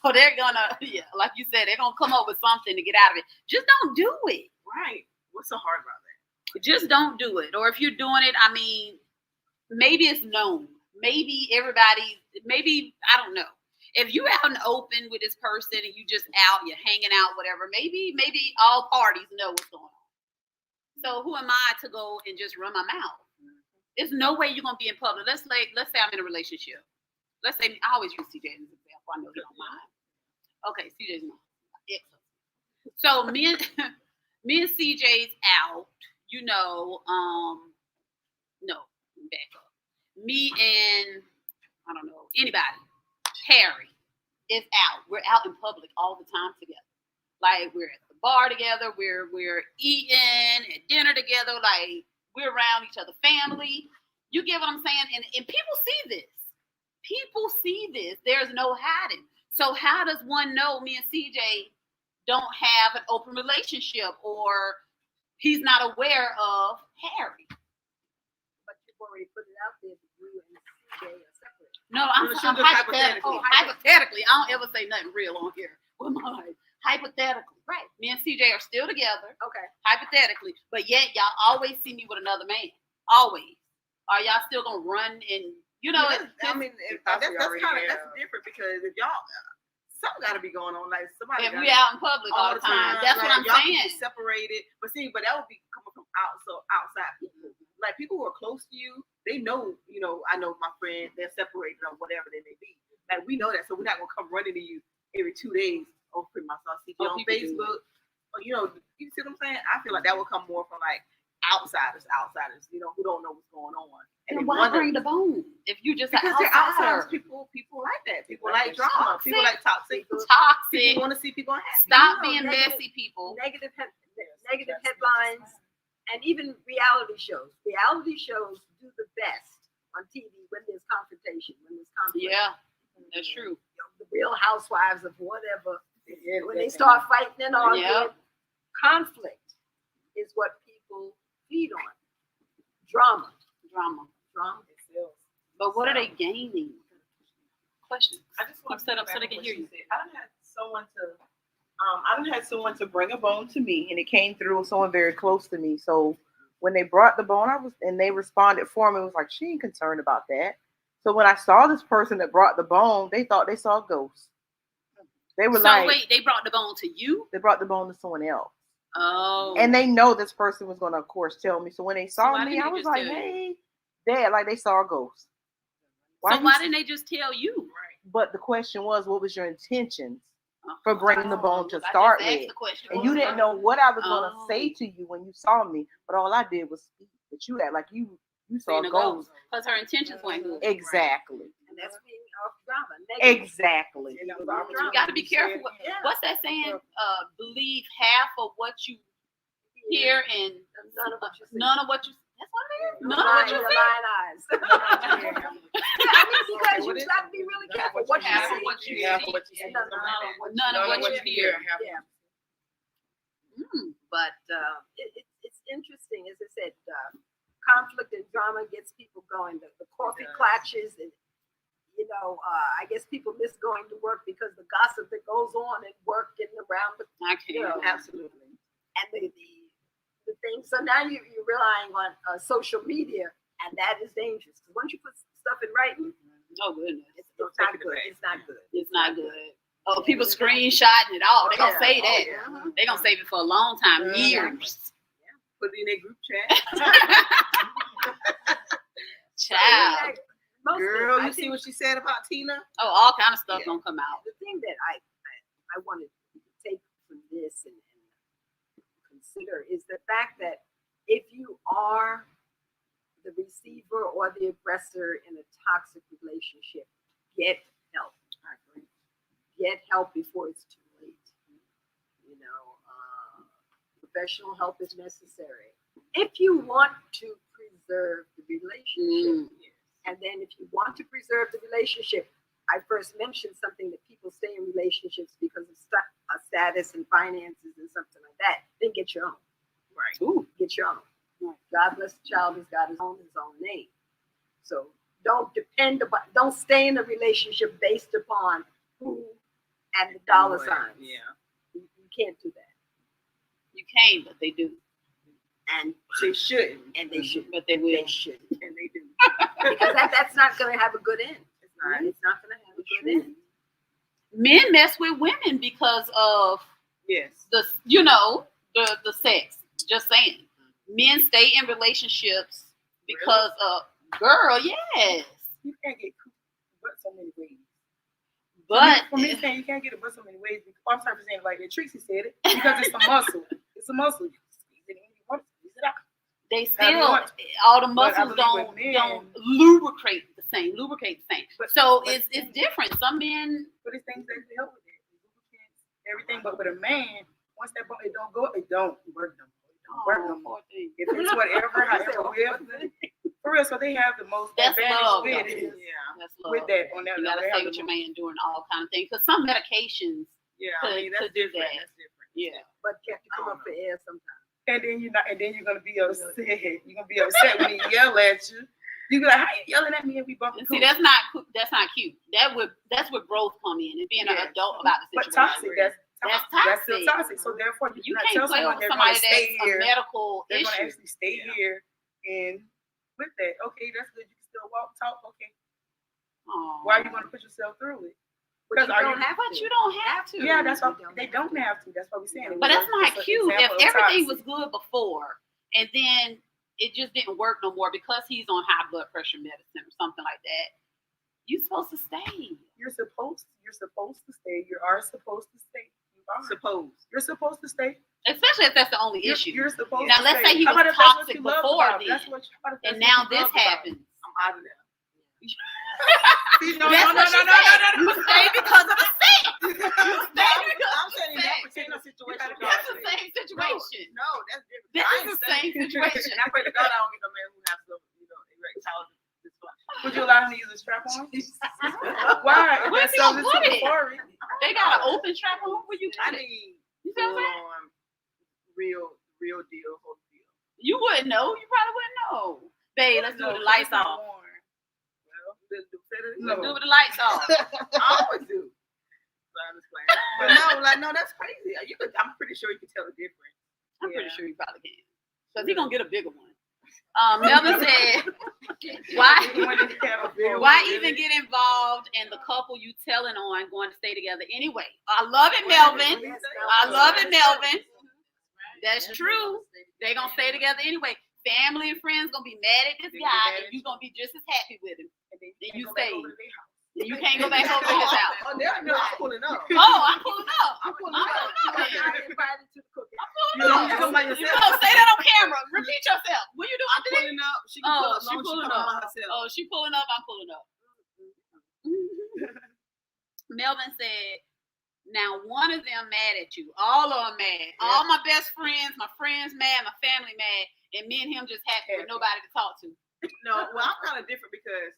So they're gonna, like you said, they're gonna come up with something to get out of it. Just don't do it. Right. What's so hard about that? Just don't do it. Or if you're doing it, I mean, maybe it's known. Maybe I don't know. If you're out in the open with this person and you just out, you're hanging out, whatever, maybe all parties know what's going on. So who am I to go and just run my mouth? There's no way you're gonna be in public. Let's say I'm in a relationship. Let's say I always use CJ as an example. I know he don't mind. Okay, CJ's my ex-husband. So me and CJ's out, no, back up. Me and I don't know, anybody, Harry is out. We're out in public all the time together. Like we're at the bar together, we're eating at dinner together, like we're around each other, family. You get what I'm saying? And people see this. People see this. There's no hiding. So how does one know me and CJ don't have an open relationship or he's not aware of Harry? But you've already put it out there that you and CJ are separate. No, I'm Well, hypothetically. hypothetically. Hypothetically, I don't ever say nothing real on here with my life. Hypothetically. Right. Me and CJ are still together, Okay. hypothetically, but yet y'all always see me with another man. Always. Are y'all still gonna run and that's already kind of have. that's different because if y'all something got to be going on, like somebody. if we out in public all the time? That's what I'm y'all can saying. be separated, but that would be coming from outside people. Like people who are close to you, they know. I know my friend, they're separated or whatever they may be. Like we know that, so we're not gonna come running to you every 2 days. Oh, pretty much, I'll see you on people do Facebook. Or, you see what I'm saying? I feel like that would come more from like outsiders, who don't know what's going on. And why bring the bone? If you just because an they're outsiders, outsider. people like that. People Like like drama. toxic. People like toxic. Toxic. People want to see people happy. Stop You being know, messy, people. Negative headlines and even reality shows. Reality shows do the best on TV when there's confrontation, when there's conflict. Yeah, that's true. The Real Housewives of whatever. When they start fighting and arguing, conflict is what people feed on. Drama. But what are they gaining? Question. I just want I'm set up so they can hear you. I done had someone to bring a bone to me, and it came through someone very close to me. So when they brought the bone, they responded for me. It was like, she ain't concerned about that. So when I saw this person that brought the bone, they thought they saw a ghost. They were So wait, they brought the bone to you? They brought the bone to someone else. Oh. And they know this person was going to, of course, tell me. So when they saw why me, didn't I they was just like, tell you? hey, Dad, like they saw a ghost. So you why s- didn't they just tell you? But the question was, what was your intentions for bringing the bone to I just start asked with? the question. And you didn't know what I was going to Oh. say to you when you saw me. But all I did was speak. But you act like you saw Seen a a ghost. Because her intentions weren't good. Exactly. And that's being off drama. Negative. Exactly. And that was You opportunity got to be you careful. said. With, what's that saying? Believe half of what you hear and None of what you see. none of what you. That's what it is. None of Lying, what you your see. lying eyes. I mean, because you got to be really careful what you Half of see. what you Yeah, see. what you see. And None of what you hear. Yeah. But it's interesting, as I said, conflict and drama gets people going. The coffee clutches, and I guess people miss going to work because the gossip that goes on at work and around the I can't. Absolutely. and the thing. So now you're relying on social media, and that is dangerous because once you put stuff in writing, Oh goodness. it's not good. It's not good. It's not good. Oh, people screenshotting it all. They're gonna say that. Yeah. They're gonna save it for a long time, Yeah. years. Put it in a group chat. Child. Girl, I you see think what she said about Tina? Oh, all kind of stuff gonna come out. the thing that I wanted to take from this and consider is the fact that if you are the receiver or the aggressor in a toxic relationship, get help. I agree. Get help before it's too late. Professional help is necessary if you want to preserve the relationship. And then if you want to preserve the relationship, I first mentioned something that people stay in relationships because of status and finances and something like that. Then get your own. Right. Ooh. Get your own. God bless the child who's got his own name. So don't stay in a relationship based upon who and the dollar signs. Yeah. You can't do that. You can, but they do. And They shouldn't. and they should. But they will. They should. And they do. Because that's not going to have a good end. It's not. It's not going to have a good end. Men mess with women because of Yes. the sex. Just saying. Men stay in relationships because of girl, yes. You can't get cooked but so many ways. But for me saying you can't get it but so many ways. I'm sorry for saying it like that. Tracy said it because it's a muscle. It's a muscle. You squeeze it in, you want to squeeze it out. they still all the muscles don't lubricate the same. So it's different. Some men. But it's things that can help with it. Lubricants, everything. But with a man, once that bone, it don't go, it don't work no more. Poor thing. If it's whatever, however, for real. So they have the most That's advantage love, with though. it. Yeah. That's love. With that on that You gotta level, they stay have with the your most- man doing all kind of things. Because some medications, Yeah. Could- I mean, that's could do different. that. That's different. yeah. But you have to come up for air sometimes. And then you're gonna be upset. You're gonna be upset when he yell at you. You be like, how you yelling at me if we bump And into see, that's not cute. That's where growth come in and being an adult about the But situation. toxic, that's still toxic. toxic. So therefore, You cannot can't tell play someone with they're somebody gonna that's stay a here. medical They're gonna issue. actually stay here and with that. Okay, that's good. You can still walk, talk. Okay, Aw. why are you gonna put yourself through it? But you are don't you- have But to. you don't have to. Yeah, that's why You they don't have to. That's what we're saying. But that's not It's an cute. If example of everything was toxic. good before and then it just didn't work no more because he's on high blood pressure medicine or something like that, you're supposed to stay. You're supposed to stay. You are supposed to stay. You are. Suppose. You're supposed to stay. Especially if that's the only issue. You're supposed Now, to let's stay. say he How was about if that's what toxic you love before about it? then. That's what how about if that's And what now you this love about it? happens. I'm out of there. That's what she said. You stay because of the sex. You stay because I'm of the saying in that sex. particular situation. That's the same situation. No, that's different. This I is the ain't same saying- situation. And I pray to God I don't get no man who has some, erectile dysfunction. Would you allow him to use a strap on? Why? If Where's that's he gonna something put too it? foreign. They got an open strap on where you I got it. need You see what I'm saying? full on real deal, whole deal. You wouldn't know. You probably wouldn't know. Babe, let's do No, the lights it's not off. warm. Well, say that again. No. Let's do the lights off. I always do. So I'm just playing. But no, that's crazy. I'm pretty sure you can tell the difference. I'm pretty Yeah. sure you probably can. Because he's going to get a bigger one. Melvin said, why even get involved in the couple you telling on going to stay together anyway? I love it, Melvin. I love it, Melvin. That's true. They gonna stay together anyway. Family and friends gonna be mad at this guy, and you gonna be just as happy with him. And you stay. You can't go back over to his house. Oh, no, I'm pulling up. Oh, I'm pulling up. I'm pulling I'm up. pulling up. I invited to the cookout. I'm pulling You up. don't by You yourself. know, say that on camera. Repeat yourself. What you doing? I'm pulling up. She can pull Oh, up. she Long as pulling come up. by herself. Oh, she pulling up. I'm pulling up. Melvin said, now one of them mad at you. All of them mad. All my best friends, my friends mad, my family mad, and me and him just happy with nobody to talk to. No, well, I'm kind of different because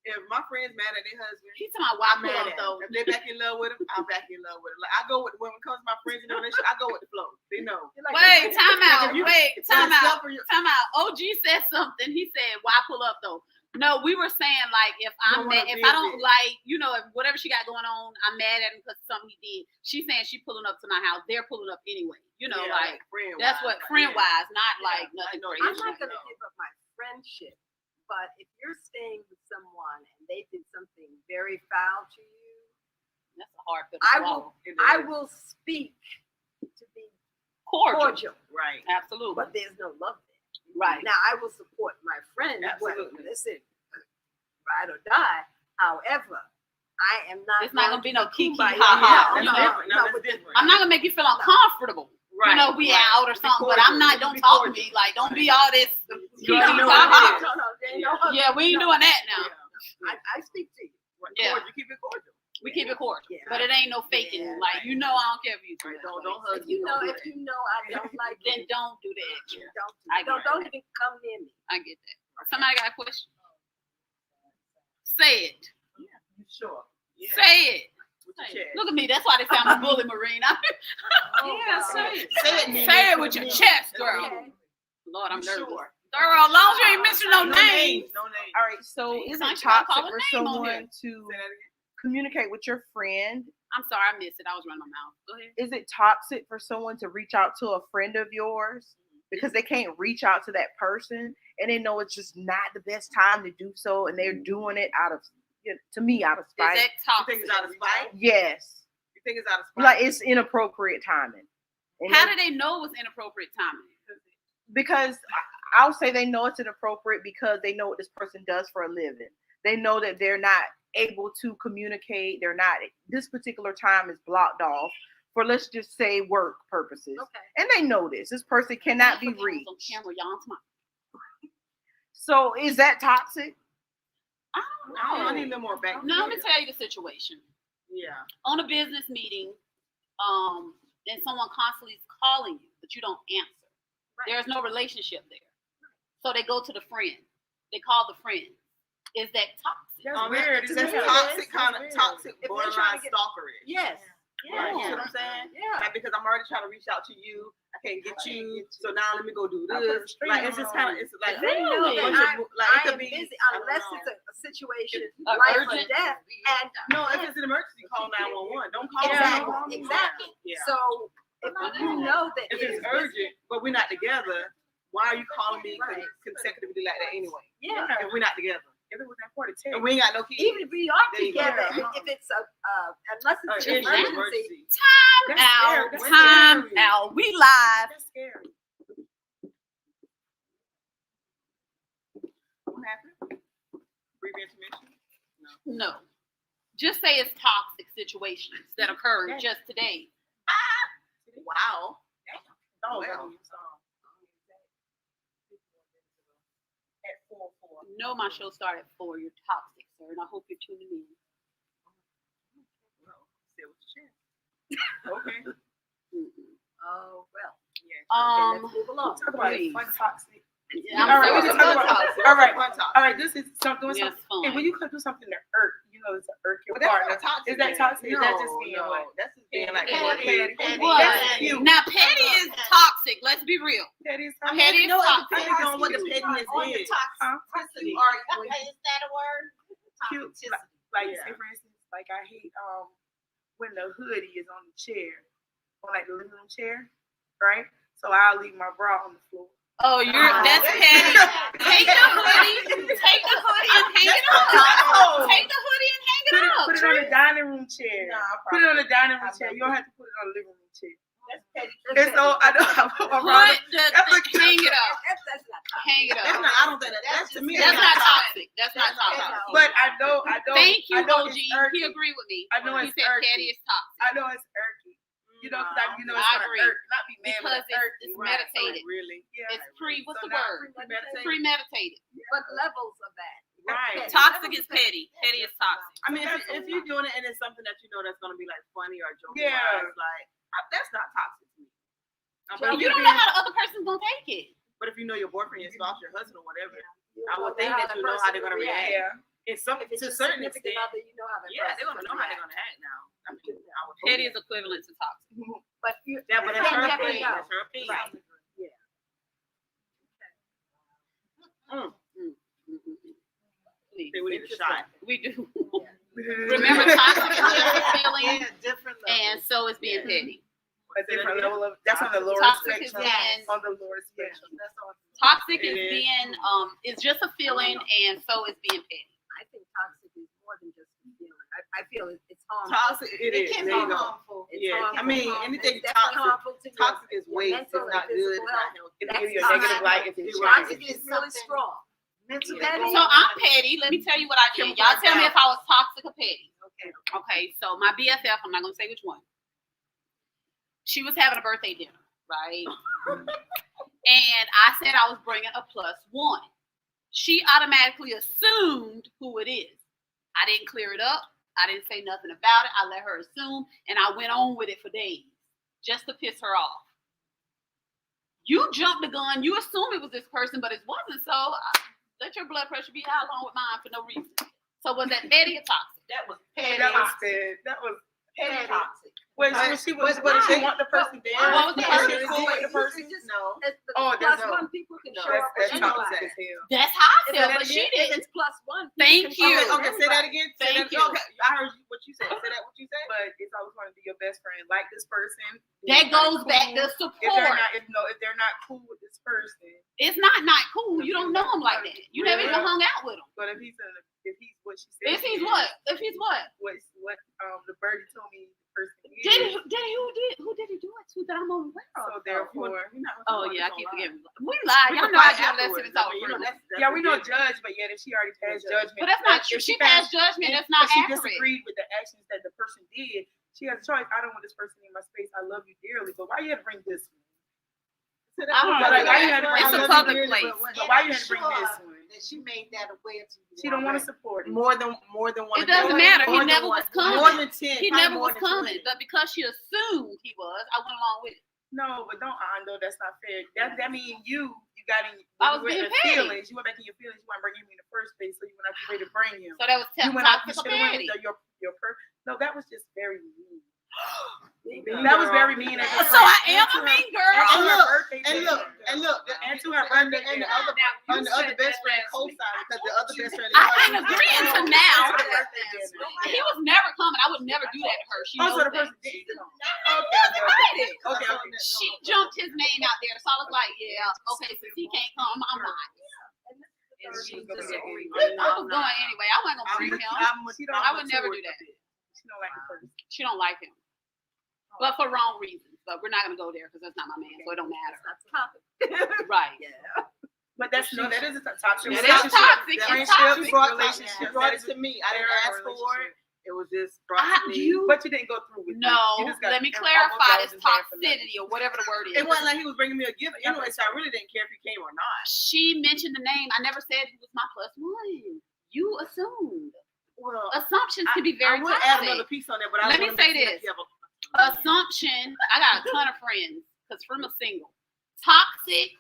if my friends mad at their husband, He's talking about why I'm pull mad up at though. them. If they're back in love with him, I'm back in love with him. Like I go with when it comes to my friends in a relationship, I go with the flow. They know. Wait, time out. Like, if you- Wait, if time it's out. stuff for you- Time out. OG said something. He said, why pull up though? No, we were saying like if I'm don't mad, wanna if I don't visit. like, if whatever she got going on, I'm mad at him because something he did. She's saying she pulling up to my house. They're pulling up anyway. Yeah, Like friend-wise, that's what like, friend yeah. wise, not Yeah, like nothing I know crazy. I'm not going to No. give up my friendship, but if you're staying with someone and they did something very foul to you, That's a hard pill to I swallow. I will speak to be Cordial. cordial, Right. Absolutely. but there's no love there. Right. Now I will support my friend. Absolutely. Listen, ride or die. However, I am not. It's not gonna going be to no kiki kumbaya. ha ha. That's You know, different. No, no, that's but different. I'm not gonna make you feel uncomfortable. Right, We right. out or Be something, but I'm cordial. not. Don't Be talk to cordial. me. Like, don't be all this. You already know ha, what ha. it is. No, there ain't no Yeah. hug. Yeah, we ain't doing that now. I speak to you. Right. Yeah. Cordial. Keep it cordial. We keep it cordial, Yeah. but it ain't no faking. Yeah, Like, right. I don't care if you do Right. it. Don't hug If you know, don't do if that. you know I don't like Then it, don't do the extra. don't I don't get even come near me. I get that. Somebody got a question? Say it. You sure? Yeah. Say it. With your chest. Look at me. That's why they sound a bully, Maureen. Yeah, say it. Say it with your chest, girl. Okay. Lord, I'm You nervous. sure? Girl, as long as you ain't mentioning no names. No names. All right, so Hey, is son, it you gotta call toxic her for name on someone here. to Say that again. communicate with your friend? I'm sorry, I missed it. I was running my mouth. Go ahead. Is it toxic for someone to reach out to a friend of yours because they can't reach out to that person and they know it's just not the best time to do so, and they're doing it out of, to me, out of Is spite? that You toxic? think it's out of spite? Yes, You think it's out of spite? like it's inappropriate timing. And How they- do they know it's inappropriate timing? because I'll say they know it's inappropriate because they know what this person does for a living. They know that they're not able to communicate. They're not, this particular time is blocked off for, let's just say, work purposes. Okay. And they know this person cannot be Put cameras reached. on camera, y'all. I'm talking So is that toxic? about- I I don't need a know. little more back. Now, let me tell you the situation. Yeah. On a business meeting, and someone constantly is calling you, but you don't answer. There's no relationship there. So they go to the friend. They call the friend. Is that toxic? That's Weird. To That's me, it toxic, is. kind of That's toxic, If they're borderline trying to get- stalkerish. Yes. Right. You see Yeah. what I'm saying? Yeah. Like, because I'm already trying to reach out to you. I can't get you. So now let me go do I put a this. string Like, it's just kind of, it's like, If they know Really? that like, it I could am be, busy I don't unless know. it's a situation, A life urgent- or death, and No, if it's an emergency, call 911. Don't call exactly, 911. exactly. Yeah. So if you know that If it it's is urgent, but we're not together, why are you calling me Right. consecutively like that anyway? yeah. If we're not together. If it was that for the text. And we ain't got no kids. Even if we are There you go. together, Yeah. if it's unless it's It's an an emergency, That's Out. scary. That's Time scary. out. We live. That's scary. What happened? Brief intermission? No. Just say it's toxic situations that occurred just today. Wow. Oh, Well. At 4:04. No, my show started at 4. You're toxic, sir, and I hope you're tuning in. Well, say what you said. Okay. oh well. Yeah. Okay, let's move along. Talk about Please. it. Fun toxic. Yeah, All right, I'm we sorry. can talk about- Toxic. all right. Fun toxic. All right, this is something. Yeah, it's fun. And when you could do something to irk, it's to irk your But that's partner. not toxic. Is that then. toxic? Is that No, just being no. what? That's just being like Petty. petty. What? That's cute. Now, petty is toxic. Let's be real. That is Petty is No, it toxic. depends on what the pettiness is. Toxicity. Is that a word? Cute. Toxicity. Like, Yeah. say for instance, like I hate when the hoodie is on the chair, on like the living room chair, right? So I'll leave my bra on the floor. Oh, that's petty. Take the hoodie and hang it up. Take the hoodie and hang it up. Put it on the dining room chair. Nah, Put it on the dining room I chair. love You don't have to put it on the living room chair. That's petty And so I know I'm Put around. hang it up. That's not Hang it That's up. not, I don't think that's to me. That's not toxic. That's not toxic. But I know. Thank you, I know OG. it's irky. He agreed with me. I know He it's said irky. petty is toxic. I know it's irky. You know, because it's I gonna agree. irk, not be mad, Because but irky. it's Right. meditated. Really. Yeah. It's what's So the now word? Premeditated. Premeditated. But levels of that. Right. Petty. Toxic is petty. Petty is toxic. I mean, if you're doing it and it's something that you know that's gonna be like funny or joking, Yeah. like that's not toxic to me. But you don't know how the other person's gonna take it. But if you know your boyfriend, your spouse, your husband, or whatever, You I know would think that you know how they're gonna react. Yeah. It's some If it's to a your certain significant extent. other, you know how that Yeah, they're gonna person's know how they're react. gonna act now. I mean, I would hope Petty that. is equivalent to toxic. But you, Yeah, but you that's her never opinion. know. That's her opinion. Right. Yeah. Please. Okay, we need a shot. We do. Remember, Remember, toxic is just a feeling, Yeah, different levels. and so is being petty. a different level of that's on the lower Toxic is spectrum. being On the lower spectrum. That's all. toxic It is is. being is just a feeling, and so is being petty. I think toxic is more than just a feeling. I feel it's harmful. Toxic, it is. can There be you go. harmful. It's Yeah, I harmful. mean, It's anything definitely toxic. harmful to your- Toxic is your waste. mental It's and not good. physical It's not health. healthy. It'll That's give you a toxic. negative light if it's Right. Toxic is really strong. Mentally. Petty. So I'm petty. Let me tell you what I did. Y'all tell me if I was toxic or petty. Okay. Okay, so my BFF, I'm not gonna say which one. She was having a birthday dinner, right? And I said I was bringing a +1. She automatically assumed who it is. I didn't clear it up. I didn't say nothing about it. I let her assume, and I went on with it for days just to piss her off. You jumped the gun. You assumed it was this person, but it wasn't. So let your blood pressure be high along with mine for no reason. So was that petty or toxic? That was That petty. was fair. That was Petty toxic. when she was when she want the person there. What was the She person was cool with the person. No. Oh, Plus that's one people can No, show up that's with toxic anybody. as hell. That's how I If feel, it's- but she if didn't. it's +1. Thank people you. can show up Okay, with say that anybody. again. Thank you. Okay, I heard what you said. Say that what you said. But it's always want to be your best friend. Like this person. That goes back to If they're support. not, if they're not cool with this person, It's not cool. You don't know him like that. You never even hung out with him. but if he's what she said, If he's what? If he's what? what the birdie told me the person is. Who did he do it to that I'm unaware of? So therefore, Oh yeah, I keep forgetting. We lie. Y'all know I have less to talk for. yeah, we don't judge, but yet if she already passed judgment, But that's not if true. She passed judgment. That's not if she accurate. disagreed with the actions that the person did. She has a choice. I don't want this person in my space. I love you dearly, but why you have to bring this one? I don't know. Like, why you had to bring It's a this public one? place. But why you had to bring this one? That she made that aware to you. She don't want to support it. More than one. It doesn't matter. He More than never one. was coming. More than 10. He probably never more was than coming, 20. but because she assumed he was, I went along with it. No, but don't no, that's not fair. That means you got in. I was you were in being the petty. feelings. You went back in your feelings. You weren't bringing him in the first place, so you went out your way to bring him. So that was You went out. You toxic or should have went petty. with your No, that was just very mean. That was very mean. As a So I friend. am And a to mean her- girl. and to her look, birthday And dinner. look, And to her birthday and the dinner. other Now, and the you other said best that friend last co-signed because the other best friend. I ain't agreeing to now. And to the birthday dinner. He was never coming. I would never do that to her. She knows Also, the that. person did. Okay. She jumped his name out there, so I was like, yeah, okay, since he can't come, I'm not. And she was gonna just get agreed. I was going anyway. I wasn't gonna bring him. I would never do that. She don't like the person. She don't like him, but for wrong reasons. But we're not gonna go there because that's not my man, so it don't matter. That's topic. Right. But that is a toxic That is relationship. toxic. It's Friendship toxic. brought Relationship. She brought it to me. I didn't ask for it. It was just brought to me. But you didn't go through with it. No, You just got let me almost clarify dollars this in hand for nothing. toxicity or whatever the word is. It wasn't like he was bringing me a gift anyway, so I really didn't care if he came or not. She mentioned the name. I never said he was my +1. You assumed. Well, Assumptions can be very I would add another toxic. piece on there, but I Let me wanted to say see if this. you have a- Assumption. I got a ton of friends because Frema's single. Toxic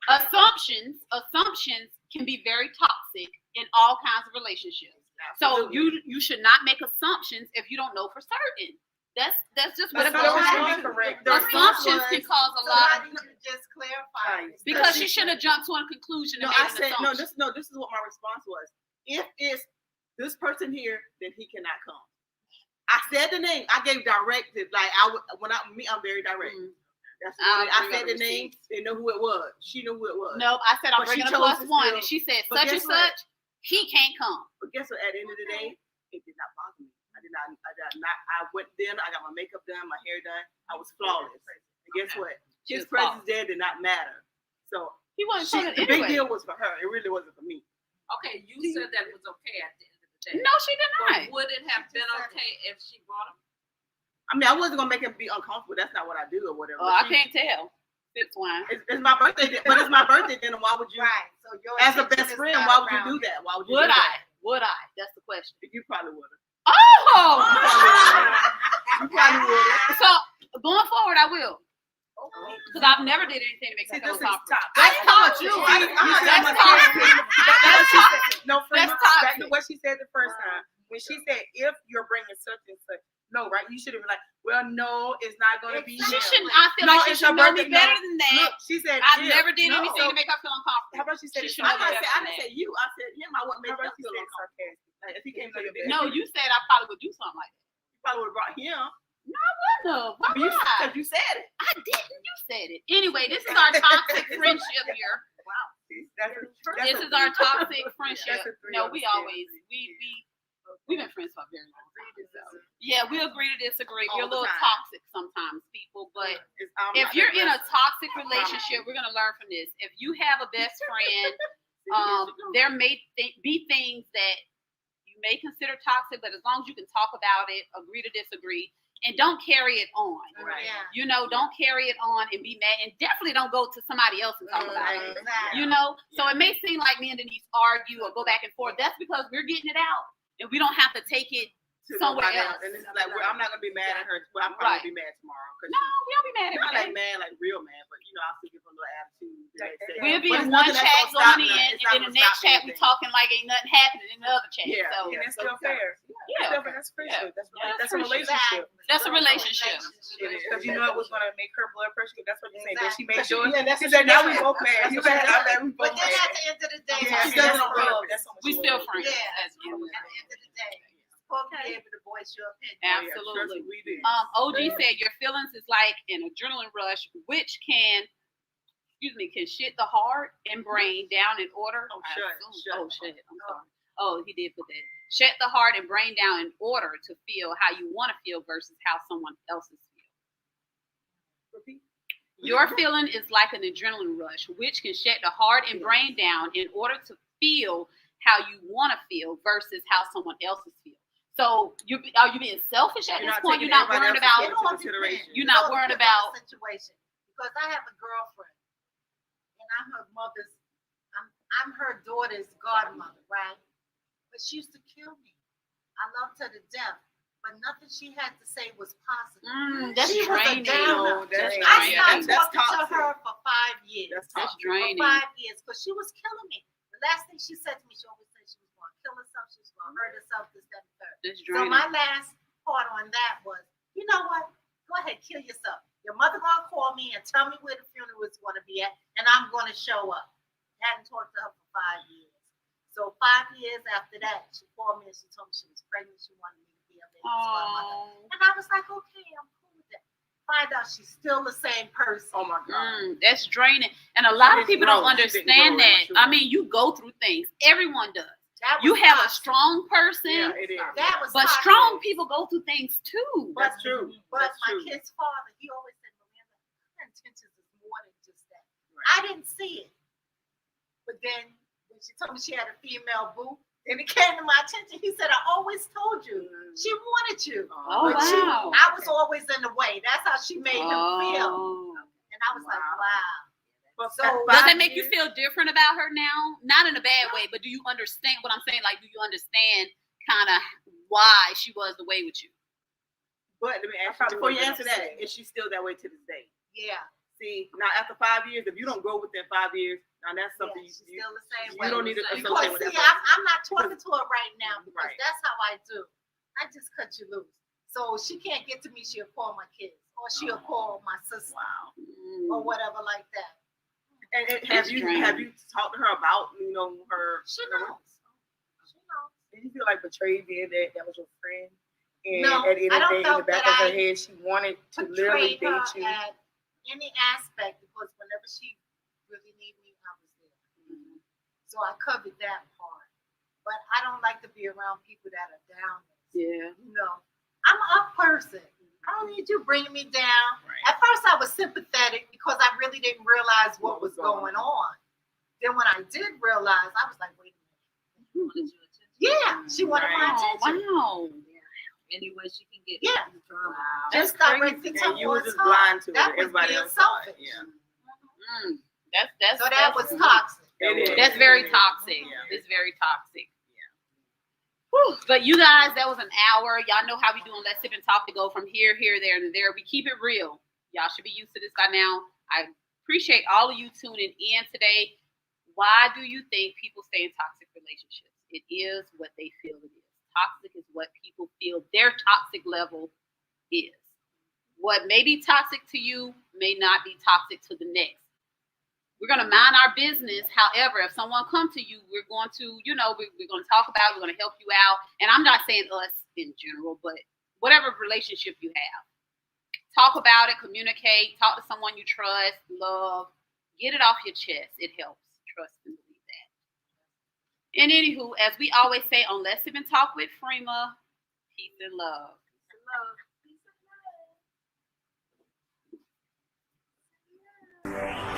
assumptions can be very toxic in all kinds of relationships. So you should not make assumptions if you don't know for certain. That's just what it goes Assumptions on. can be correct. Assumptions can cause a So lot how of, do you just clarify? because she should have jumped to a conclusion No, and I made an said assumption. This is what my response was. If it's this person here, then he cannot come. I said the name. I gave directive. Like I'm very direct. Mm. That's I'll what I bring said up the name. receipts. They know who it was. She knew who it was. Nope, I said I'm But she bringing a chose to +1, still- and she said but such and guess what? such. He can't come. But guess what? At the end of the day, it did not bother me. I did not. I went then. I got my makeup done, my hair done. I was flawless. Guess what? She His was presence false. there did not matter. So He wasn't the feeling big anyway. deal was for her. It really wasn't for me. Okay, you said that was okay at the end of the day. No, she did But not. would it have been okay if she brought him? I mean, I wasn't gonna make him be uncomfortable. That's not what I do or whatever. Oh, I can't tell. It's wine. It's my birthday, but it's my birthday dinner. Why would you, Right. So your as a attention best is friend, not why would you around do him. that? Why would you Would do I? that? Would I? That's the question. You probably would have. Oh! You probably would have. So going forward, I will. Because I've never did anything to make See, her feel this is uncomfortable. top. I taught you. That's toxic. No, That's Frema, back toxic. to what she said the first time. When she said, if you're bringing such and such, no, right? You should have been like, well, no, it's not going to be She him. shouldn't. I feel No, like she it's should her know me birthday. better No. than that. Look, she said, I if. never did No. anything to make her feel uncomfortable. How about she said She it should know I better didn't than say that. you. I said him. I wouldn't make How him about she feel said uncomfortable. sarcastic? Like, if he came to the dinner, No, you said I probably would do something like that. you probably would have brought him. No, why would I? Because you said it. I didn't. You said it. Anyway, this is our toxic friendship here. This is our toxic friendship. No, we always we've been friends for a very long time. So. Yeah, we agree to disagree. We're a All the little time. toxic sometimes, people. But I'm if not you're that in a person. toxic relationship, we're gonna learn from this. If you have a best friend, there may be things that you may consider toxic, but as long as you can talk about it, agree to disagree, and don't carry it on. Right. Yeah. You know, don't carry it on and be mad, and definitely don't go to somebody else and talk about it. Exactly. You know, so it may seem like me and Denise argue or go back and forth. That's because we're getting it out, and we don't have to take it To somewhere nobody else. And it's like, well, I'm not gonna be mad at her. Well, I'm probably Right. gonna be mad tomorrow. No, we don't be mad Not every like day. mad, like real mad, but you know, I'll still give her a little attitude. the next day. We'll be But in it's one nothing that's chat gonna stop going nothing. in, It's and not then the gonna next stop chat we anything. talking like ain't nothing happening in the other chat. Yeah, So And that's so still fair. yeah, That's friendship. That's Yeah, that's a friendship. relationship. that's a relationship. Because you know it was gonna make her blood pressure. That's what you're saying. But she made Exactly. sure. Yeah, that's She what said, she now did. we both mad. That's You what she mad? did. I'm mad. We But both then at mad. the end of the day, Yeah, she that's doesn't on know. love. That's on We still love. friends. Yeah. As you. at the end of the day, you're supposed to be able to voice your opinion. Oh, yeah, Absolutely. trust me, we did. OG said your feelings is like an adrenaline rush, which can shit the heart and brain down in order. Oh, I shut. assume- oh shit. I'm sorry. Oh, he did put that. Shut the heart and brain down in order to feel how you want to feel versus how someone else's feel. Repeat. Your feeling is like an adrenaline rush, which can shut the heart and brain down in order to feel how you want to feel versus how someone else's feel. So are you being selfish at this point? You're not worrying about. You know what consideration. You're not You know, worried depends on about- the situation. Because I have a girlfriend, and I'm her daughter's godmother, right? But she used to kill me. I loved her to death, but nothing she had to say was positive. That's She was a draining. downer. That's draining. I draining. stopped That's talking to toxic. her for 5 years. That's That's toxic. draining. For 5 years, because she was killing me. The last thing she said to me, she always said she was going to kill herself, she was going to hurt herself, this, that, and third. That's So draining. my last part on that was, you know what? Go ahead, kill yourself. Your mother gonna call me and tell me where the funeral is gonna be at, and I'm gonna show up. Hadn't talked to her for 5 years. So 5 years after that, she called me and she told me she was pregnant. She wanted me to be a baby's godmother. Oh, And I was like, okay, I'm cool with that. Find out she's still the same person. Oh my God. that's draining. And a lot of didn't people don't grow. She didn't understand grow that. as much. I mean, you go through things. Everyone does. That You was have a toxic. strong person, Yeah, it is. That was but toxic. strong people go through things too. But, That's true. But That's my true. kid's father, he always said, Miranda, her intentions is more than just that. Right. I didn't see it. But then when she told me she had a female boo, and it came to my attention, he said, I always told you. She wanted you. Oh, But wow. I was always in the way. That's how she made him feel. Oh. And I was like, wow. But So- at Does 5 that make you years- feel different about her now? Not in a bad way, but do you understand what I'm saying? Like, do you understand kind of why she was the way with you? But let me ask you, probably before you would've answer been that, upset. is she still that way to this day? Yeah. See, now after 5 years, if you don't grow within 5 years, now that's something She's you still the same you way. don't need to Because, associate Because with see, that person. I'm not talking to her right now because Right. that's how I do. I just cut you loose. So she can't get to me, she'll call my kids. Or she'll call my sister. Wow. Or whatever like that. And That's have draining. you talked to her about her? She knows. She knows. Did you feel like betrayed being that was your friend? And No, at the end I of the don't day, in the felt back that of her I head, she wanted to literally Portrayed her date you. at any aspect because whenever she really needed me, I was there. So I covered that part. But I don't like to be around people that are down. Yeah. You know, I'm an up person. I don't need you bringing me down. Right. At first, I was sympathetic didn't realize what was going on. Then when I did realize, I was like, wait a minute. Yeah, she wanted my attention. Wow. Any way she can get Yeah. drama. Just stop right there. And you were just blind to it. That was Everybody being else saw it. selfish. Yeah. That's So that was toxic. It is. That's very toxic. Yeah. It's very toxic. Whew. But you guys, that was an hour. Y'all know how we do on Let's Sip and Talk to go from here, there, and there. We keep it real. Y'all should be used to this by now. I appreciate all of you tuning in today. Why do you think people stay in toxic relationships? It is what they feel it is. Toxic is what people feel their toxic level is. What may be toxic to you may not be toxic to the next. We're going to mind our business. However, if someone comes to you, we're going to, we're going to talk about it. We're going to help you out. And I'm not saying us in general, but whatever relationship you have, talk about it, communicate, talk to someone you trust, love, get it off your chest. It helps. Trust and believe that. And anywho, as we always say on Let's Sip and Talk with Frema, peace and love. Peace and love.